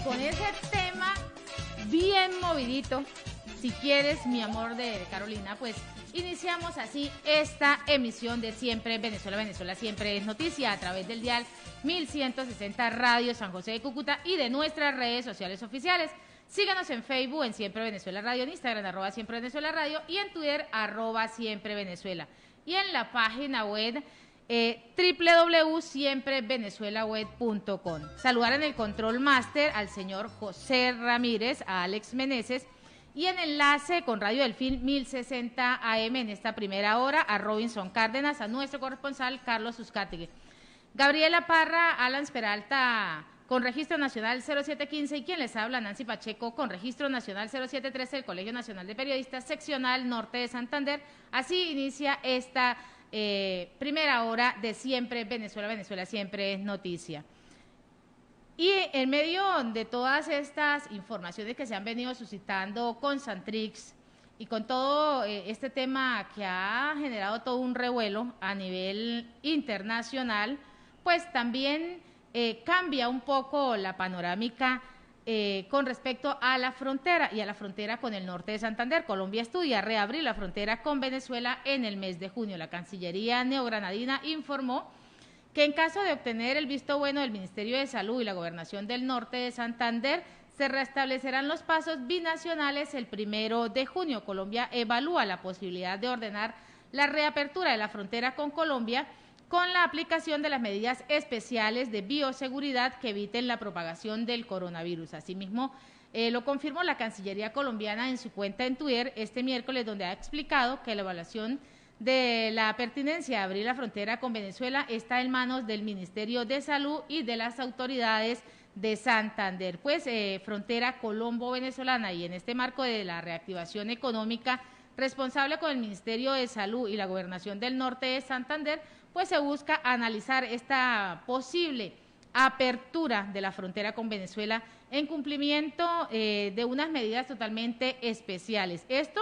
con ese tema bien movidito, si quieres, mi amor, de Carolina, pues iniciamos así esta emisión de Siempre Venezuela, Venezuela Siempre es Noticia, a través del dial 1160 Radio San José de Cúcuta y de nuestras redes sociales oficiales. Síganos en Facebook en Siempre Venezuela Radio, en Instagram @Siempre Venezuela Radio y en Twitter @Siempre Venezuela. Y en la página web www.siemprevenezuelaweb.com. Saludar en el control máster al señor José Ramírez, a Alex Meneses, y en enlace con Radio Delfín 1060 AM en esta primera hora a Robinson Cárdenas, a nuestro corresponsal Carlos Uzcategui. Gabriela Parra, Alan Peralta con registro nacional 0715 y quien les habla, Nancy Pacheco, con registro nacional 0713 del Colegio Nacional de Periodistas, seccional Norte de Santander. Así inicia esta primera hora de Siempre Venezuela, Venezuela Siempre es Noticia. Y en medio de todas estas informaciones que se han venido suscitando con Santrix y con todo este tema que ha generado todo un revuelo a nivel internacional, pues también cambia un poco la panorámica con respecto a la frontera y a la frontera con el norte de Santander. Colombia estudia reabrir la frontera con Venezuela en el mes de junio. La Cancillería neogranadina informó que en caso de obtener el visto bueno del Ministerio de Salud y la Gobernación del Norte de Santander, se restablecerán los pasos binacionales el 1 de junio. Colombia evalúa la posibilidad de ordenar la reapertura de la frontera con Colombia con la aplicación de las medidas especiales de bioseguridad que eviten la propagación del coronavirus. Asimismo, lo confirmó la Cancillería colombiana en su cuenta en Twitter este miércoles, donde ha explicado que la evaluación de la pertinencia de abrir la frontera con Venezuela está en manos del Ministerio de Salud y de las autoridades de Santander. Pues frontera colombo-venezolana, y en este marco de la reactivación económica responsable con el Ministerio de Salud y la Gobernación del Norte de Santander, pues se busca analizar esta posible apertura de la frontera con Venezuela en cumplimiento de unas medidas totalmente especiales. Esto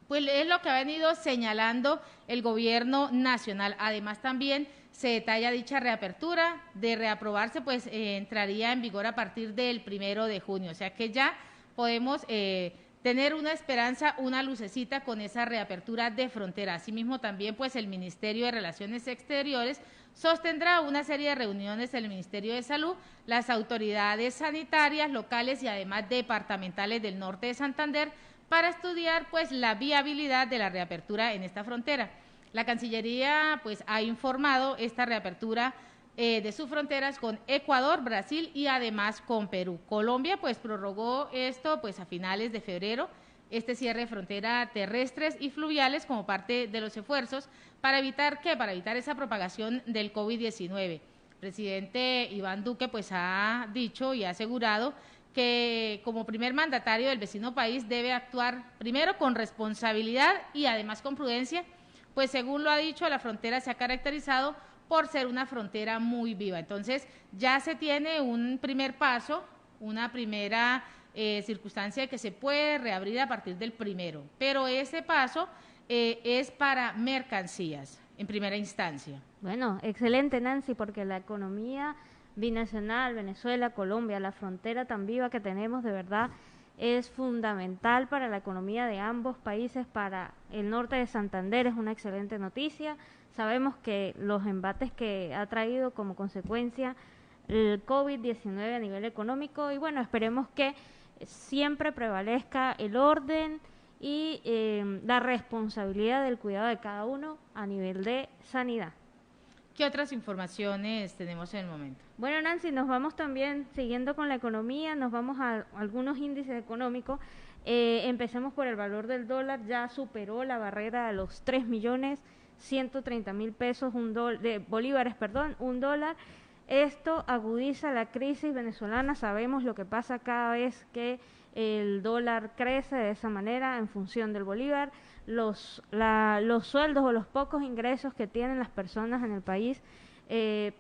pues es lo que ha venido señalando el gobierno nacional. Además, también se detalla dicha reapertura. De reaprobarse, pues entraría en vigor a partir del 1 de junio. O sea que ya podemos tener una esperanza, una lucecita con esa reapertura de frontera. Asimismo, también pues el Ministerio de Relaciones Exteriores sostendrá una serie de reuniones en el Ministerio de Salud, las autoridades sanitarias locales y además departamentales del norte de Santander para estudiar pues la viabilidad de la reapertura en esta frontera. La Cancillería pues ha informado esta reapertura de sus fronteras con Ecuador, Brasil y además con Perú. Colombia pues prorrogó esto pues a finales de febrero, este cierre de frontera terrestres y fluviales como parte de los esfuerzos para evitar esa propagación del COVID-19. El presidente Iván Duque pues ha dicho y ha asegurado que como primer mandatario del vecino país debe actuar primero con responsabilidad y además con prudencia, pues según lo ha dicho, la frontera se ha caracterizado por ser una frontera muy viva. Entonces ya se tiene un primer paso, una primera circunstancia de que se puede reabrir a partir del 1, pero ese paso es para mercancías en primera instancia. Bueno, excelente, Nancy, porque la economía binacional, Venezuela, Colombia, la frontera tan viva que tenemos, de verdad es fundamental para la economía de ambos países. Para el norte de Santander es una excelente noticia. Sabemos que los embates que ha traído como consecuencia el COVID-19 a nivel económico, y bueno, esperemos que siempre prevalezca el orden y la responsabilidad del cuidado de cada uno a nivel de sanidad. ¿Qué otras informaciones tenemos en el momento? Bueno, Nancy, nos vamos también siguiendo con la economía, nos vamos a algunos índices económicos. Empecemos por el valor del dólar, ya superó la barrera de los 3.130.000 pesos, bolívares, un dólar. Esto agudiza la crisis venezolana. Sabemos lo que pasa cada vez que el dólar crece de esa manera en función del bolívar. Los sueldos o los pocos ingresos que tienen las personas en el país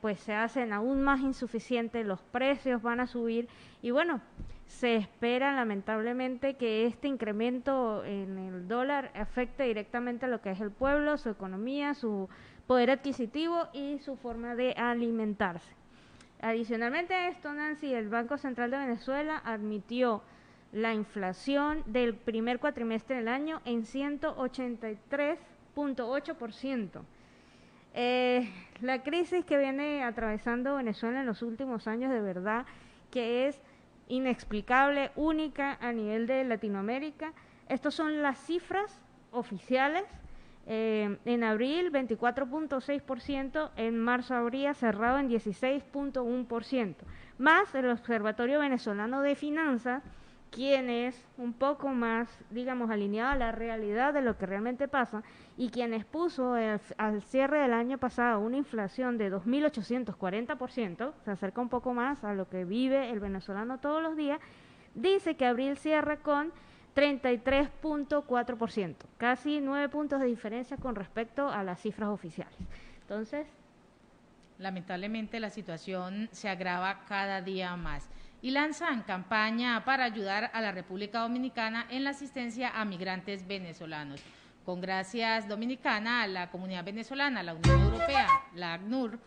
pues se hacen aún más insuficientes, los precios van a subir y bueno, se espera lamentablemente que este incremento en el dólar afecte directamente a lo que es el pueblo, su economía, su poder adquisitivo y su forma de alimentarse. Adicionalmente a esto, Nancy, el Banco Central de Venezuela admitió la inflación del primer cuatrimestre del año en 183.8%. La crisis que viene atravesando Venezuela en los últimos años, de verdad que es inexplicable, única a nivel de Latinoamérica. Estas son las cifras oficiales. En abril 24.6%, en marzo habría cerrado en 16.1%, más el Observatorio Venezolano de Finanzas, quien es un poco más, digamos, alineado a la realidad de lo que realmente pasa, y quien expuso al cierre del año pasado una inflación de 2.840%, se acerca un poco más a lo que vive el venezolano todos los días. Dice que abril cierra con 33.4%, casi 9 puntos de diferencia con respecto a las cifras oficiales. Entonces, lamentablemente la situación se agrava cada día más y lanzan campaña para ayudar a la República Dominicana en la asistencia a migrantes venezolanos. Con Gracias Dominicana, la Comunidad Venezolana, la Unión Europea, la ACNUR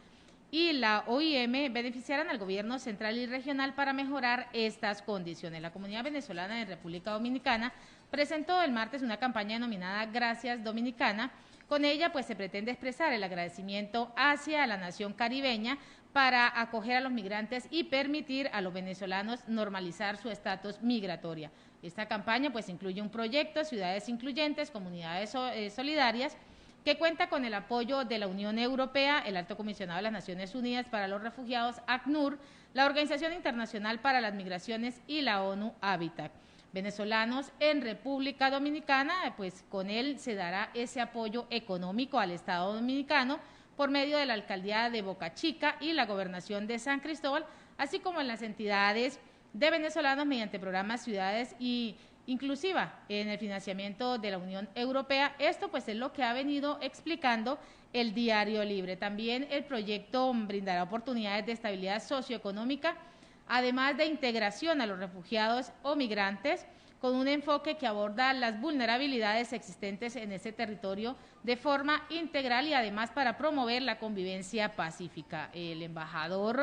y la OIM beneficiarán al gobierno central y regional para mejorar estas condiciones. La comunidad venezolana de República Dominicana presentó el martes una campaña denominada Gracias Dominicana. Con ella pues se pretende expresar el agradecimiento hacia la nación caribeña para acoger a los migrantes y permitir a los venezolanos normalizar su estatus migratorio. Esta campaña pues incluye un proyecto, Ciudades Incluyentes, Comunidades Solidarias, que cuenta con el apoyo de la Unión Europea, el Alto Comisionado de las Naciones Unidas para los Refugiados, ACNUR, la Organización Internacional para las Migraciones y la ONU Habitat. Venezolanos en República Dominicana, pues con él se dará ese apoyo económico al Estado dominicano por medio de la Alcaldía de Boca Chica y la Gobernación de San Cristóbal, así como en las entidades de venezolanos mediante programas Ciudades y inclusiva en el financiamiento de la Unión Europea. Esto pues es lo que ha venido explicando el Diario Libre. También el proyecto brindará oportunidades de estabilidad socioeconómica, además de integración a los refugiados o migrantes, con un enfoque que aborda las vulnerabilidades existentes en ese territorio de forma integral y además para promover la convivencia pacífica. El embajador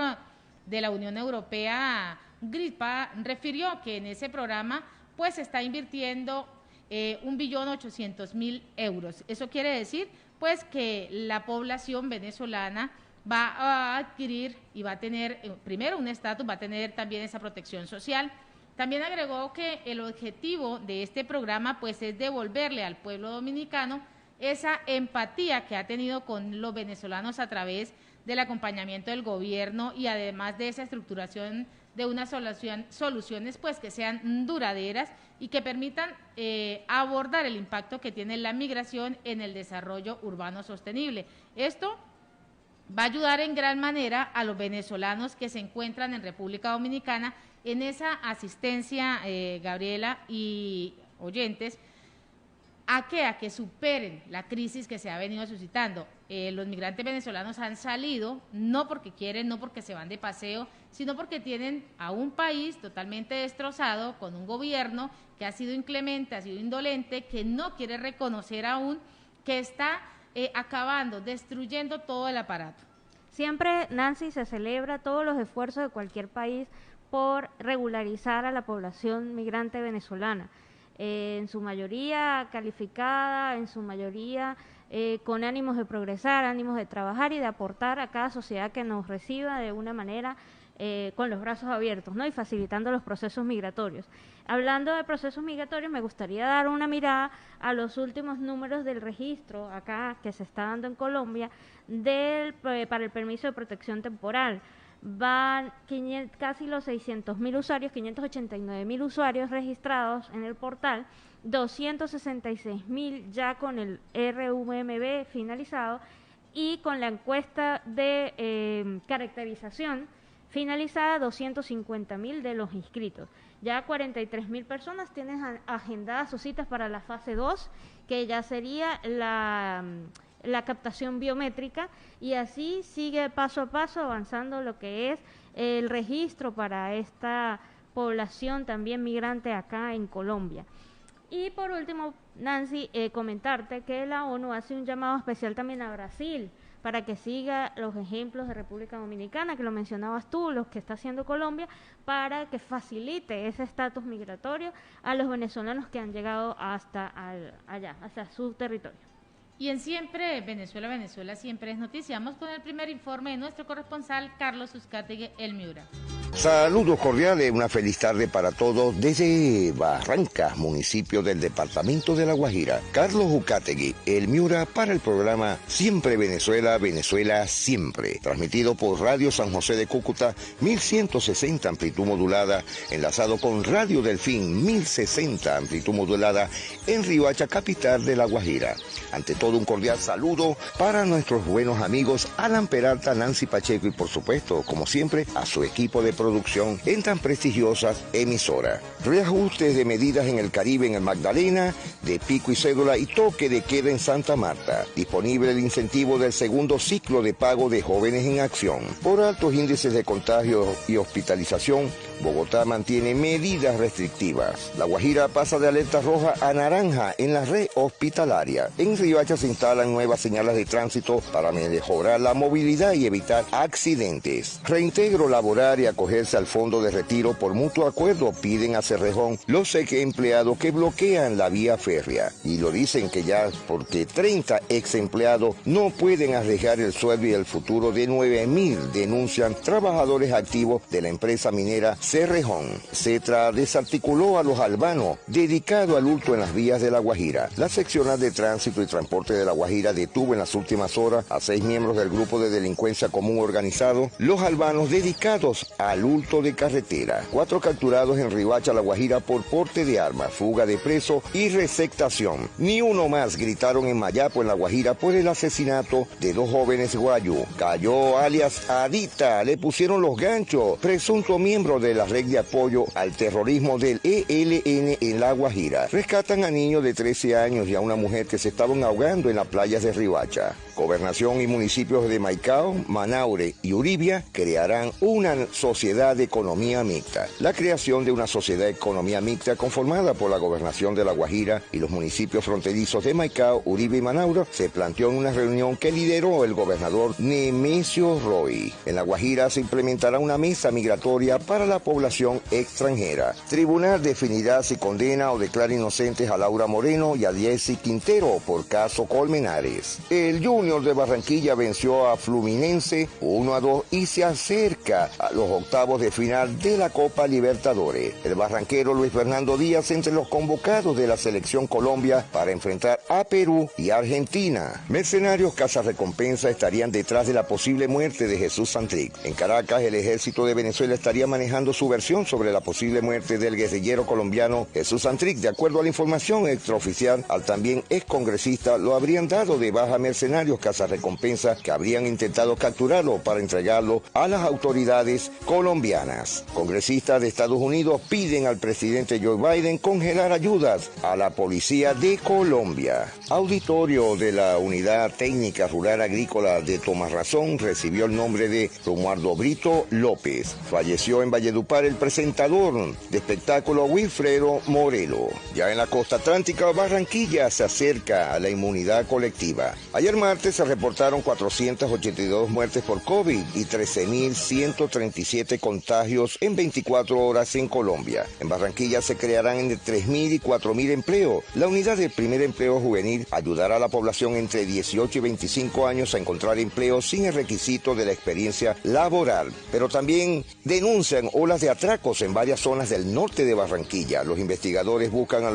de la Unión Europea, Gripa, refirió que en ese programa pues se está invirtiendo 1.800.000 euros. Eso quiere decir pues que la población venezolana va a adquirir y va a tener primero un estatus, va a tener también esa protección social. También agregó que el objetivo de este programa pues es devolverle al pueblo dominicano esa empatía que ha tenido con los venezolanos a través del acompañamiento del gobierno y además de esa estructuración de unas soluciones pues que sean duraderas y que permitan abordar el impacto que tiene la migración en el desarrollo urbano sostenible. Esto va a ayudar en gran manera a los venezolanos que se encuentran en República Dominicana en esa asistencia, Gabriela y oyentes, ¿a qué? A que superen la crisis que se ha venido suscitando. Los migrantes venezolanos han salido no porque quieren, no porque se van de paseo, sino porque tienen a un país totalmente destrozado, con un gobierno que ha sido inclemente, ha sido indolente, que no quiere reconocer aún que está acabando, destruyendo todo el aparato. Siempre, Nancy, se celebra todos los esfuerzos de cualquier país por regularizar a la población migrante venezolana. En su mayoría calificada, en su mayoría con ánimos de progresar, ánimos de trabajar y de aportar a cada sociedad que nos reciba de una manera con los brazos abiertos, ¿no? Y facilitando los procesos migratorios. Hablando de procesos migratorios, me gustaría dar una mirada a los últimos números del registro acá que se está dando en Colombia para el permiso de protección temporal. Van casi los 600.000 usuarios, 589.000 usuarios registrados en el portal, 266.000 ya con el RUMB finalizado y con la encuesta de caracterización finalizada 250.000 de los inscritos. Ya 43.000 personas tienen agendadas sus citas para la fase 2, que ya sería la captación biométrica, y así sigue paso a paso avanzando lo que es el registro para esta población también migrante acá en Colombia. Y por último, Nancy, comentarte que la ONU hace un llamado especial también a Brasil para que siga los ejemplos de República Dominicana, que lo mencionabas tú, los que está haciendo Colombia, para que facilite ese estatus migratorio a los venezolanos que han llegado hasta allá, hasta su territorio. Y en Siempre Venezuela, Venezuela siempre es noticia. Vamos con el primer informe de nuestro corresponsal Carlos Uzcategui, El Miura. Saludos cordiales, una feliz tarde para todos desde Barrancas, municipio del departamento de La Guajira. Carlos Uzcategui, El Miura, para el programa Siempre Venezuela, Venezuela siempre, transmitido por Radio San José de Cúcuta, 1160 amplitud modulada, enlazado con Radio Delfín, 1060 amplitud modulada, en Riohacha, capital de La Guajira. Ante todo, un cordial saludo para nuestros buenos amigos Alan Peralta, Nancy Pacheco y, por supuesto, como siempre, a su equipo de producción en tan prestigiosas emisoras. Reajustes de medidas en el Caribe, en el Magdalena, de pico y cédula y toque de queda en Santa Marta. Disponible el incentivo del segundo ciclo de pago de Jóvenes en Acción. Por altos índices de contagio y hospitalización, Bogotá mantiene medidas restrictivas. La Guajira pasa de alerta roja a naranja en la red hospitalaria. En Riohacha se instalan nuevas señales de tránsito para mejorar la movilidad y evitar accidentes. Reintegro laboral y acogerse al fondo de retiro por mutuo acuerdo, piden a Cerrejón los empleados que bloquean la vía férrea. Y lo dicen que ya porque 30 ex empleados no pueden arriesgar el sueldo y el futuro de 9.000, denuncian trabajadores activos de la empresa minera Cerrejón. Cetra desarticuló a los albanos dedicados al hurto en las vías de La Guajira. La seccional de tránsito y transporte de La Guajira detuvo en las últimas horas a 6 miembros del grupo de delincuencia común organizado, los albanos dedicados al hurto de carretera. 4 capturados en Riohacha, La Guajira por porte de armas, fuga de preso y receptación. Ni uno más, gritaron en Mayapo, en La Guajira, por el asesinato de 2 jóvenes guayú. Cayó alias Adita, le pusieron los ganchos, presunto miembro de la red de apoyo al terrorismo del ELN en La Guajira. Rescatan a niños de 13 años y a una mujer que se estaban ahogando en las playas de Riohacha. Gobernación y municipios de Maicao, Manaure y Uribia crearán una sociedad de economía mixta. La creación de una sociedad de economía mixta conformada por la Gobernación de La Guajira y los municipios fronterizos de Maicao, Uribia y Manaure se planteó en una reunión que lideró el gobernador Nemesio Roy. En La Guajira se implementará una mesa migratoria para la población extranjera. Tribunal definirá si condena o declara inocentes a Laura Moreno y a Jessy Quintero por caso Colmenares. El Junior de Barranquilla venció a Fluminense 1-2 y se acerca a los octavos de final de la Copa Libertadores. El barranquero Luis Fernando Díaz entre los convocados de la selección Colombia para enfrentar a Perú y Argentina. Mercenarios cazarrecompensa estarían detrás de la posible muerte de Jesús Santrich. En Caracas, el ejército de Venezuela estaría manejando su versión sobre la posible muerte del guerrillero colombiano Jesús Santrich. De acuerdo a la información extraoficial, al también excongresista lo habrían dado de baja mercenarios cazarrecompensa que habrían intentado capturarlo para entregarlo a las autoridades colombianas. Congresistas de Estados Unidos piden al presidente Joe Biden congelar ayudas a la policía de Colombia. Auditorio de la Unidad Técnica Rural Agrícola de Tomarrazón recibió el nombre de Romualdo Brito López. Falleció en Valledupar el presentador de espectáculo Wilfredo Morelo. Ya en la costa atlántica, Barranquilla se acerca a la inmunidad colectiva. Ayer martes se reportaron 482 muertes por COVID y 13.137 contagios en 24 horas en Colombia. En Barranquilla se crearán entre 3.000 y 4.000 empleos. La unidad de primer empleo juvenil ayudará a la población entre 18 y 25 años a encontrar empleo sin el requisito de la experiencia laboral. Pero también denuncian olas de atracos en varias zonas del norte de Barranquilla. Los investigadores buscan a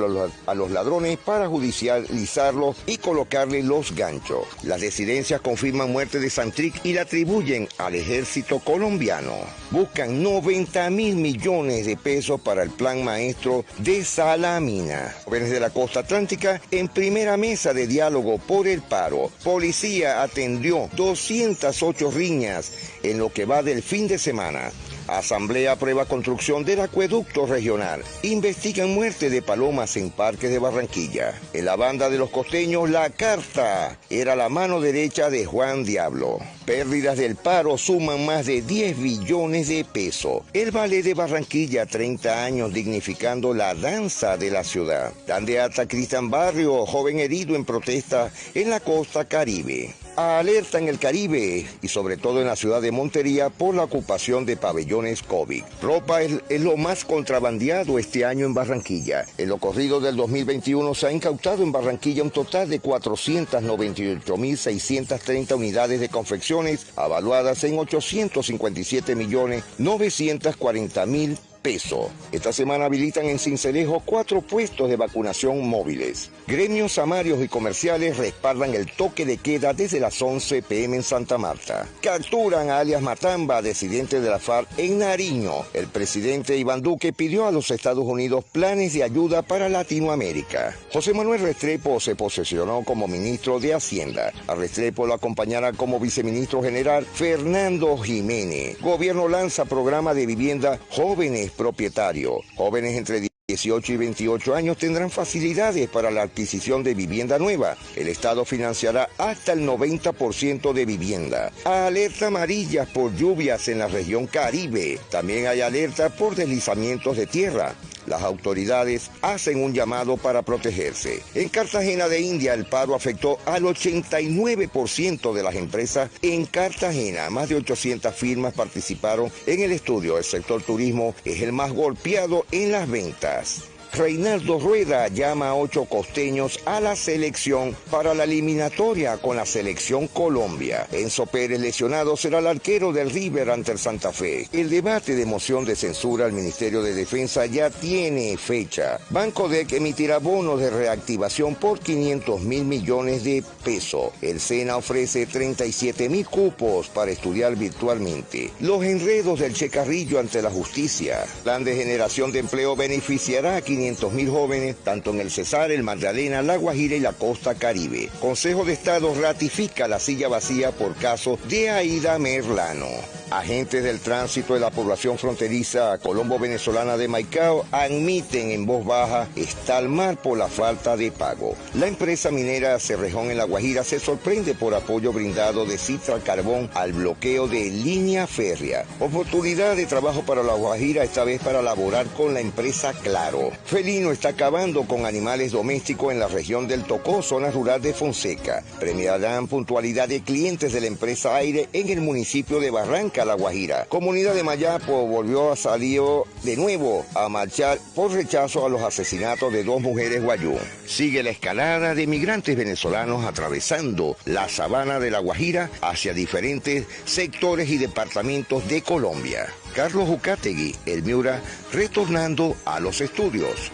los ladrones para judicializarlos y colocarles los ganchos. Las disidencias confirman muerte de Santrich y la atribuyen al ejército colombiano. Buscan 90.000 millones de pesos para el plan maestro de Salamina. Jóvenes de la costa atlántica en primera mesa de diálogo por el paro. Policía atendió 208 riñas en lo que va del fin de semana. Asamblea aprueba construcción del acueducto regional. Investigan muerte de palomas en parques de Barranquilla. En la banda de los costeños, La Carta era la mano derecha de Juan Diablo. Pérdidas del paro suman más de 10 billones de pesos. El Ballet de Barranquilla, 30 años dignificando la danza de la ciudad. Dan de alta Cristian Barrio, joven herido en protesta en la costa Caribe. Alerta en el Caribe y sobre todo en la ciudad de Montería por la ocupación de pabellones COVID. Ropa es lo más contrabandeado este año en Barranquilla. En lo corrido del 2021 se ha incautado en Barranquilla un total de 498.630 unidades de confecciones avaluadas en 857.940.000 pesos. Esta semana habilitan en Sincelejo 4 puestos de vacunación móviles. Gremios samarios y comerciales respaldan el toque de queda desde las 11 p.m. en Santa Marta. Capturan a alias Matamba, disidente de la FARC en Nariño. El presidente Iván Duque pidió a los Estados Unidos planes de ayuda para Latinoamérica. José Manuel Restrepo se posesionó como ministro de Hacienda. A Restrepo lo acompañará como viceministro general Fernando Jiménez. Gobierno lanza programa de vivienda jóvenes propietarios. Jóvenes entre 18 y 28 años tendrán facilidades para la adquisición de vivienda nueva. El Estado financiará hasta el 90% de vivienda. Alerta amarilla por lluvias en la región Caribe. También hay alerta por deslizamientos de tierra. Las autoridades hacen un llamado para protegerse. En Cartagena de India, el paro afectó al 89% de las empresas en Cartagena. Más de 800 firmas participaron en el estudio. El sector turismo es el más golpeado en las ventas. Reinaldo Rueda llama a 8 costeños a la selección para la eliminatoria con la selección Colombia. Enzo Pérez, lesionado, será el arquero del River ante el Santa Fe. El debate de moción de censura al Ministerio de Defensa ya tiene fecha. Bancodec emitirá bonos de reactivación por 500.000 millones de pesos. El SENA ofrece 37.000 cupos para estudiar virtualmente. Los enredos del Che Carrillo ante la justicia. Plan de generación de empleo beneficiará a 500.000 jóvenes, tanto en el Cesar, el Magdalena, la Guajira y la costa Caribe. Consejo de Estado ratifica la silla vacía por caso de Aida Merlano. Agentes del tránsito de la población fronteriza colombo-venezolana de Maicao admiten en voz baja está al mar por la falta de pago. La empresa minera Cerrejón en La Guajira se sorprende por apoyo brindado de Citra Carbón al bloqueo de línea férrea. Oportunidad de trabajo para La Guajira, esta vez para laborar con la empresa Claro. Felino está acabando con animales domésticos en la región del Tocó, zona rural de Fonseca. Premiarán puntualidad de clientes de la empresa Aire en el municipio de Barranca, La Guajira. Comunidad de Mayapo volvió a salir de nuevo a marchar por rechazo a los asesinatos de 2 mujeres guayú. Sigue la escalada de migrantes venezolanos atravesando la sabana de La Guajira hacia diferentes sectores y departamentos de Colombia. Carlos Ucategui, el Miura, retornando a los estudios.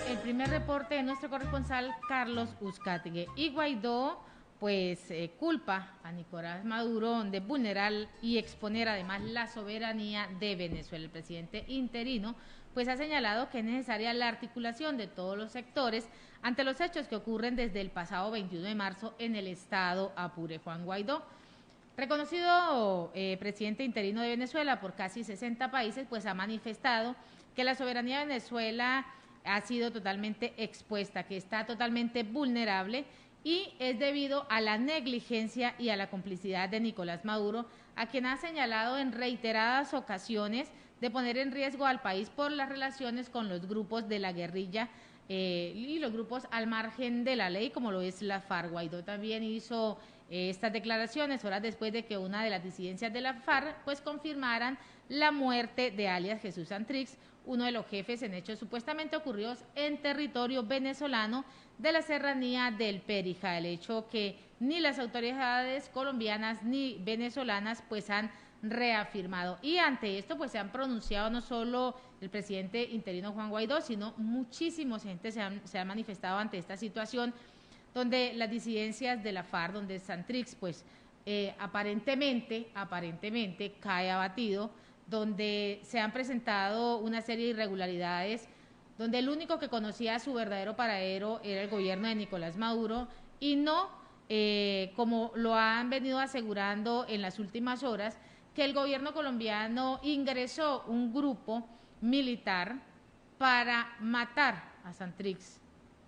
El primer reporte de nuestro corresponsal Carlos Uzcategui. Y Guaidó pues culpa a Nicolás Maduro de vulnerar y exponer además la soberanía de Venezuela. El presidente interino pues ha señalado que es necesaria la articulación de todos los sectores ante los hechos que ocurren desde el pasado 21 de marzo en el estado Apure. Juan Guaidó, reconocido presidente interino de Venezuela por casi 60 países, pues ha manifestado que la soberanía de Venezuela ha sido totalmente expuesta, que está totalmente vulnerable y es debido a la negligencia y a la complicidad de Nicolás Maduro, a quien ha señalado en reiteradas ocasiones de poner en riesgo al país por las relaciones con los grupos de la guerrilla y los grupos al margen de la ley, como lo es la FARC. Guaidó también hizo estas declaraciones horas después de que una de las disidencias de la FARC pues confirmaran la muerte de alias Jesús Santrich, uno de los jefes en hechos supuestamente ocurridos en territorio venezolano de la serranía del Perijá, el hecho que ni las autoridades colombianas ni venezolanas pues han reafirmado. Y ante esto pues se han pronunciado no solo el presidente interino Juan Guaidó, sino muchísimos gente se han manifestado ante esta situación, donde las disidencias de la FARC, donde Santrich pues aparentemente cae abatido, donde se han presentado una serie de irregularidades, donde el único que conocía su verdadero paradero era el gobierno de Nicolás Maduro y no, como lo han venido asegurando en las últimas horas, que el gobierno colombiano ingresó un grupo militar para matar a Santrich.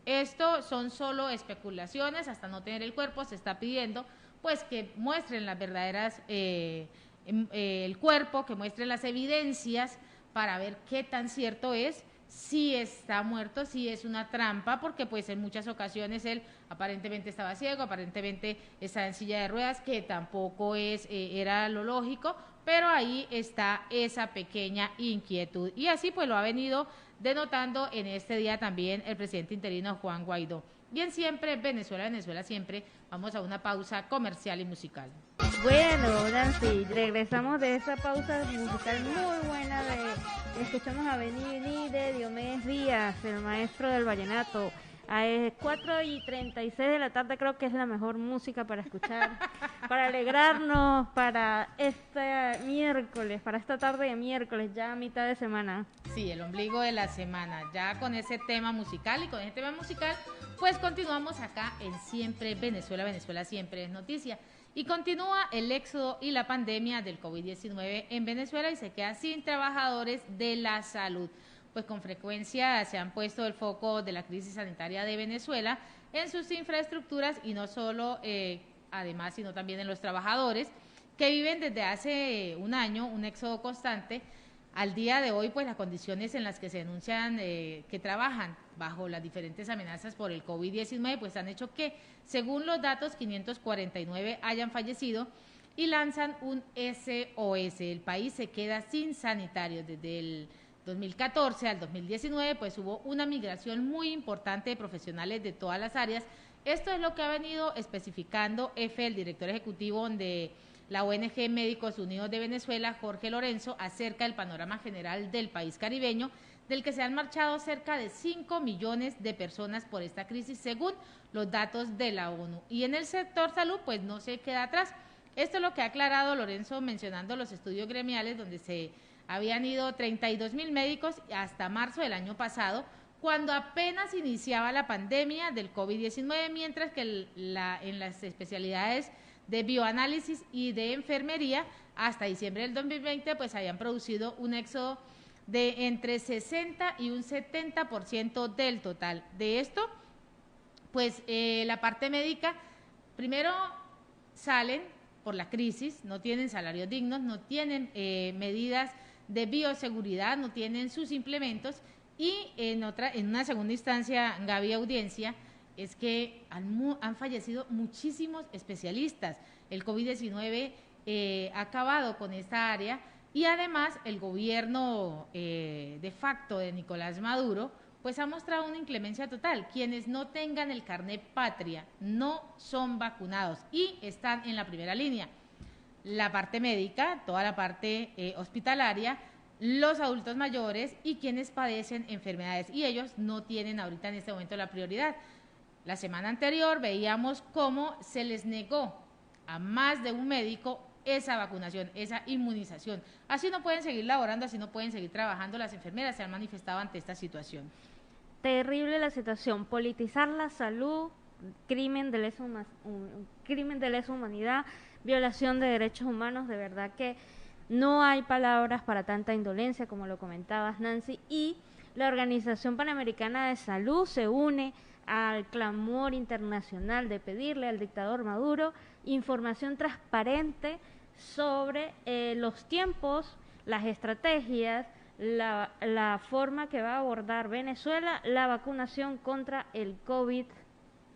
Esto son solo especulaciones, hasta no tener el cuerpo se está pidiendo pues que muestren las verdaderas, el cuerpo, que muestren las evidencias para ver qué tan cierto es sí está muerto, sí es una trampa, porque pues en muchas ocasiones él aparentemente estaba ciego, aparentemente estaba en silla de ruedas, que tampoco era lo lógico, pero ahí está esa pequeña inquietud. Y así pues lo ha venido denotando en este día también el presidente interino Juan Guaidó. Bien, siempre Venezuela, Venezuela siempre. Vamos a una pausa comercial y musical. Bueno, Nancy, regresamos de esa pausa musical muy buena escuchamos a Vení de Diomedes Díaz, el maestro del vallenato. A 4:36 de la tarde creo que es la mejor música para escuchar, para alegrarnos, para este miércoles, para esta tarde de miércoles, ya a mitad de semana. Sí, el ombligo de la semana, ya con ese tema musical, y con ese tema musical pues continuamos acá en Siempre Venezuela, Venezuela siempre es noticia. Y continúa el éxodo y la pandemia del COVID-19 en Venezuela y se queda sin trabajadores de la salud. Pues con frecuencia se han puesto el foco de la crisis sanitaria de Venezuela en sus infraestructuras y no solo, además, sino también en los trabajadores que viven desde hace un año un éxodo constante. Al día de hoy, pues las condiciones en las que se denuncian que trabajan bajo las diferentes amenazas por el COVID-19, pues han hecho que, según los datos, 549 hayan fallecido y lanzan un SOS. El país se queda sin sanitarios desde el 2014 al 2019, pues hubo una migración muy importante de profesionales de todas las áreas. Esto es lo que ha venido especificando el director ejecutivo de la ONG Médicos Unidos de Venezuela, Jorge Lorenzo, acerca del panorama general del país caribeño, del que se han marchado cerca de 5 millones de personas por esta crisis, según los datos de la ONU. Y en el sector salud, pues no se queda atrás. Esto es lo que ha aclarado Lorenzo mencionando los estudios gremiales, donde se habían ido 32.000 médicos hasta marzo del año pasado, cuando apenas iniciaba la pandemia del COVID-19, mientras que en las especialidades de bioanálisis y de enfermería hasta diciembre del 2020 pues habían producido un éxodo de entre 60 y un 70% del total. De esto, pues la parte médica, primero salen por la crisis, no tienen salarios dignos, no tienen medidas de bioseguridad, no tienen sus implementos, y en una segunda instancia, Gaby, audiencia, es que han fallecido muchísimos especialistas. El COVID-19 ha acabado con esta área, y además el gobierno de facto de Nicolás Maduro pues ha mostrado una inclemencia total. Quienes no tengan el carnet patria no son vacunados y están en la primera línea. La parte médica, toda la parte hospitalaria, los adultos mayores y quienes padecen enfermedades, y ellos no tienen ahorita en este momento la prioridad. La semana anterior veíamos cómo se les negó a más de un médico esa vacunación, esa inmunización. Así no pueden seguir laborando, así no pueden seguir trabajando. Las enfermeras se han manifestado ante esta situación. Terrible la situación, politizar la salud, crimen de lesa humanidad, violación de derechos humanos. De verdad que no hay palabras para tanta indolencia, como lo comentabas, Nancy, y la Organización Panamericana de Salud se une al clamor internacional de pedirle al dictador Maduro información transparente sobre los tiempos, las estrategias, la forma que va a abordar Venezuela la vacunación contra el COVID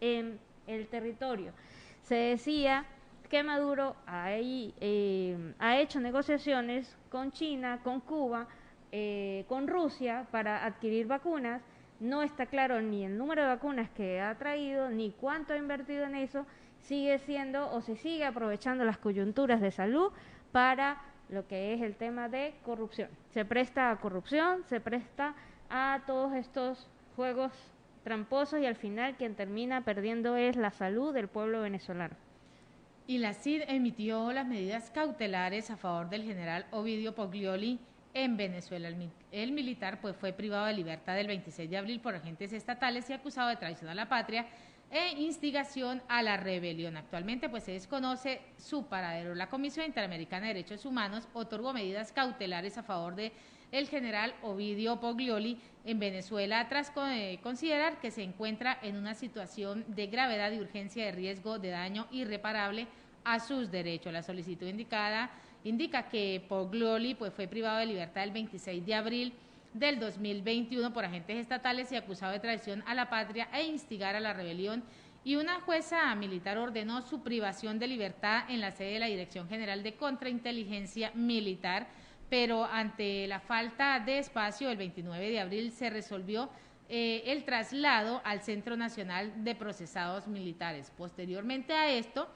en el territorio. Se decía que Maduro ha hecho negociaciones con China, con Cuba, con Rusia para adquirir vacunas. No está claro ni el número de vacunas que ha traído, ni cuánto ha invertido en eso. Sigue siendo o se sigue aprovechando las coyunturas de salud para lo que es el tema de corrupción. Se presta a corrupción, se presta a todos estos juegos tramposos, y al final quien termina perdiendo es la salud del pueblo venezolano. Y la CID emitió las medidas cautelares a favor del general Ovidio Poglioli en Venezuela. El militar pues fue privado de libertad el 26 de abril por agentes estatales y acusado de traición a la patria e instigación a la rebelión. Actualmente pues se desconoce su paradero. La Comisión Interamericana de Derechos Humanos otorgó medidas cautelares a favor de el general Ovidio Poglioli en Venezuela tras considerar que se encuentra en una situación de gravedad y urgencia de riesgo de daño irreparable a sus derechos. La solicitud indica que Poglioli pues fue privado de libertad el 26 de abril del 2021 por agentes estatales y acusado de traición a la patria e instigar a la rebelión, y una jueza militar ordenó su privación de libertad en la sede de la Dirección General de Contrainteligencia Militar, pero ante la falta de espacio, el 29 de abril se resolvió el traslado al Centro Nacional de Procesados Militares. Posteriormente a esto,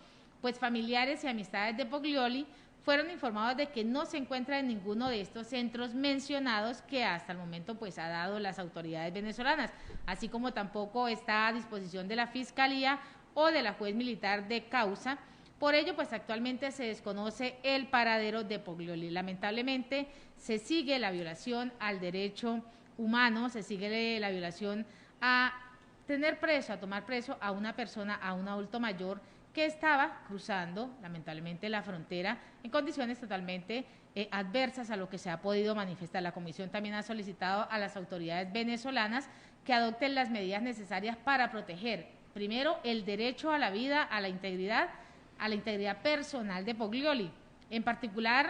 pues familiares y amistades de Poglioli fueron informados de que no se encuentra en ninguno de estos centros mencionados que hasta el momento pues ha dado las autoridades venezolanas, así como tampoco está a disposición de la Fiscalía o de la juez militar de causa. Por ello, pues actualmente se desconoce el paradero de Poglioli. Lamentablemente, se sigue la violación al derecho humano, se sigue la violación a tener preso, a tomar preso a una persona, a un adulto mayor que estaba cruzando, lamentablemente, la frontera en condiciones totalmente adversas a lo que se ha podido manifestar. La Comisión también ha solicitado a las autoridades venezolanas que adopten las medidas necesarias para proteger, primero, el derecho a la vida, a la integridad personal de Poglioli. En particular,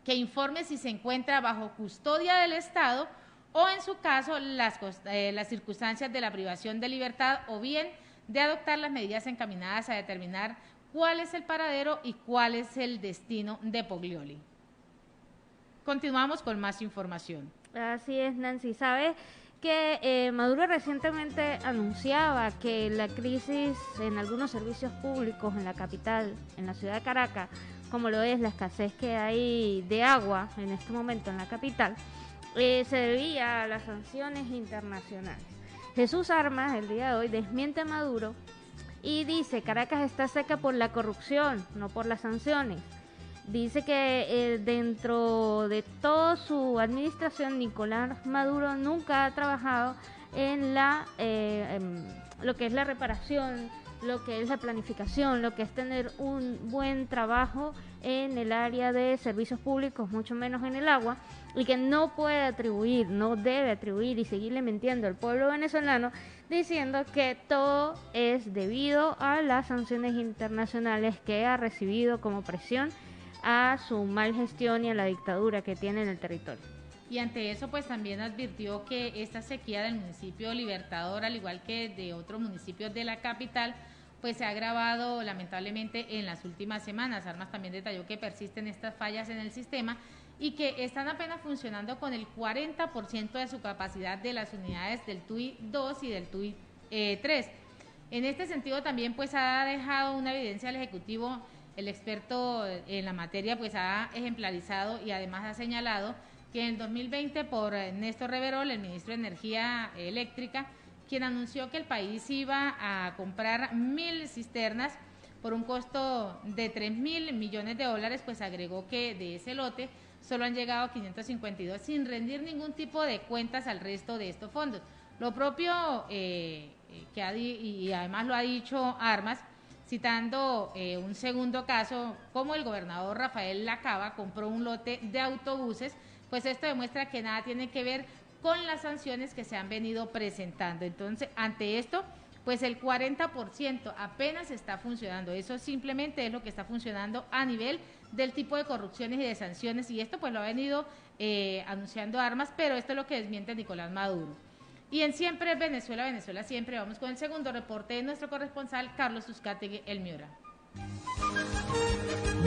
que informe si se encuentra bajo custodia del Estado o, en su caso, las circunstancias de la privación de libertad, o bien de adoptar las medidas encaminadas a determinar cuál es el paradero y cuál es el destino de Poglioli. Continuamos con más información. Así es, Nancy. ¿Sabes que Maduro recientemente anunciaba que la crisis en algunos servicios públicos en la capital, en la ciudad de Caracas, como lo es la escasez que hay de agua en este momento en la capital, se debía a las sanciones internacionales? Jesús Armas, el día de hoy, desmiente a Maduro y dice: Caracas está seca por la corrupción, no por las sanciones. Dice que dentro de toda su administración, Nicolás Maduro nunca ha trabajado en lo que es la reparación, lo que es la planificación, lo que es tener un buen trabajo en el área de servicios públicos, mucho menos en el agua, y que no puede atribuir, no debe atribuir y seguirle mintiendo al pueblo venezolano diciendo que todo es debido a las sanciones internacionales que ha recibido como presión a su mal gestión y a la dictadura que tiene en el territorio. Y ante eso, pues también advirtió que esta sequía del municipio Libertador, al igual que de otros municipios de la capital, pues se ha agravado lamentablemente en las últimas semanas. Armas también detalló que persisten estas fallas en el sistema y que están apenas funcionando con el 40% de su capacidad de las unidades del TUI 2 y del TUI 3. En este sentido también pues ha dejado una evidencia al Ejecutivo. El experto en la materia pues ha ejemplarizado y además ha señalado que en 2020 por Néstor Reverol, el ministro de Energía Eléctrica, quien anunció que el país iba a comprar 1.000 cisternas por un costo de $3.000 millones, pues agregó que de ese lote solo han llegado 552 sin rendir ningún tipo de cuentas al resto de estos fondos. Lo propio y además lo ha dicho Armas, citando un segundo caso, como el gobernador Rafael Lacaba compró un lote de autobuses, pues esto demuestra que nada tiene que ver con las sanciones que se han venido presentando. Entonces, ante esto, pues el 40% apenas está funcionando. Eso simplemente es lo que está funcionando a nivel del tipo de corrupciones y de sanciones, y esto pues lo ha venido anunciando Armas, pero esto es lo que desmiente Nicolás Maduro. Y en Siempre Venezuela, Venezuela Siempre, vamos con el segundo reporte de nuestro corresponsal Carlos Uzcategui, El Miura.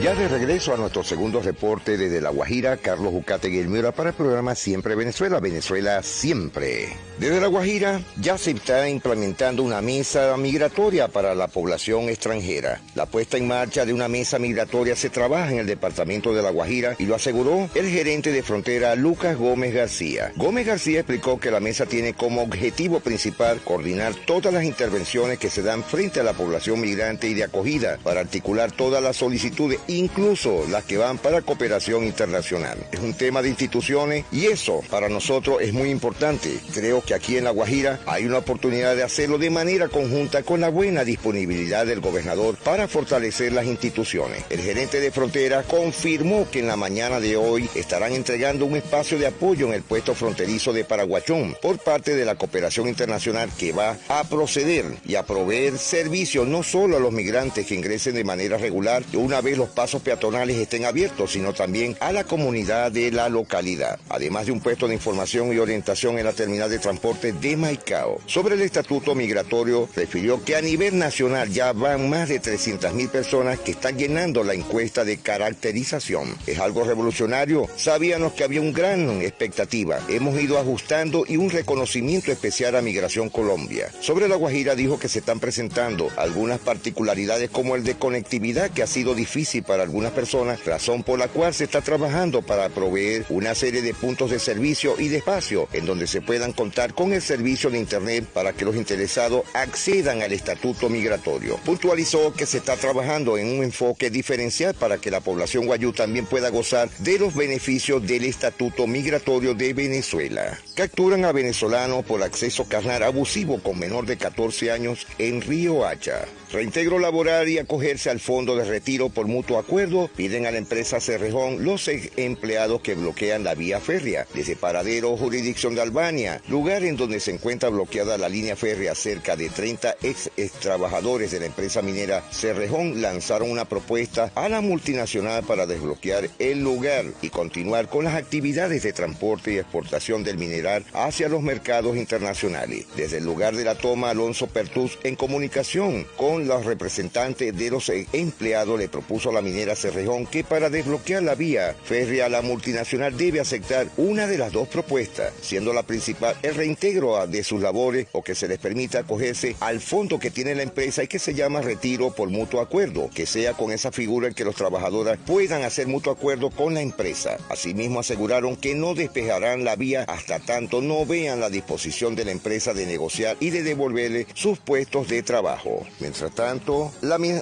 Ya de regreso a nuestro segundo reporte desde La Guajira, Carlos Uzcategui, El Miura, para el programa Siempre Venezuela, Venezuela Siempre. Desde La Guajira ya se está implementando una mesa migratoria para la población extranjera. La puesta en marcha de una mesa migratoria se trabaja en el departamento de La Guajira y lo aseguró el gerente de frontera Lucas Gómez García. Gómez García explicó que la mesa tiene como objetivo principal coordinar todas las intervenciones que se dan frente a la población migrante y de acogida para articular todas las solicitudes, incluso las que van para cooperación internacional. Es un tema de instituciones y eso para nosotros es muy importante. Creo que aquí en La Guajira hay una oportunidad de hacerlo de manera conjunta con la buena disponibilidad del gobernador para fortalecer las instituciones. El gerente de frontera confirmó que en la mañana de hoy estarán entregando un espacio de apoyo en el puesto fronterizo de Paraguachón por parte de la cooperación internacional que va a proceder y a proveer servicios no solo a los migrantes que ingresen de manera regular, y una vez los pasos peatonales estén abiertos, sino también a la comunidad de la localidad, además de un puesto de información y orientación en la terminal de transporte de Maicao. Sobre el estatuto migratorio, refirió que a nivel nacional ya van más de 300.000 personas que están llenando la encuesta de caracterización. Es algo revolucionario. Sabíamos que había una gran expectativa. Hemos ido ajustando y un reconocimiento especial a Migración Colombia. Sobre La Guajira dijo que se están presentando algunas particularidades como el de conectividad que ha sido difícil para algunas personas, razón por la cual se está trabajando para proveer una serie de puntos de servicio y de espacio en donde se puedan contar con el servicio de internet para que los interesados accedan al estatuto migratorio. Puntualizó que se está trabajando en un enfoque diferencial para que la población guayú también pueda gozar de los beneficios del estatuto migratorio de Venezuela. Capturan a venezolanos por acceso carnal abusivo con menor de 14 años en Río Hacha. Reintegro laboral y acogerse al fondo de retiro por mutuo acuerdo piden a la empresa Cerrejón los empleados que bloquean la vía férrea desde Paradero, jurisdicción de Albania, lugar en donde se encuentra bloqueada la línea férrea. Cerca de 30 ex trabajadores de la empresa minera Cerrejón lanzaron una propuesta a la multinacional para desbloquear el lugar y continuar con las actividades de transporte y exportación del mineral hacia los mercados internacionales. Desde el lugar de la toma, Alonso Pertús, en comunicación con los representantes de los empleados, le propuso a la minera Cerrejón que para desbloquear la vía férrea la multinacional debe aceptar una de las dos propuestas, siendo la principal el reintegro de sus labores o que se les permita acogerse al fondo que tiene la empresa y que se llama retiro por mutuo acuerdo, que sea con esa figura en que los trabajadores puedan hacer mutuo acuerdo con la empresa. Asimismo aseguraron que no despejarán la vía hasta tanto no vean la disposición de la empresa de negociar y de devolverle sus puestos de trabajo. Mientras tanto,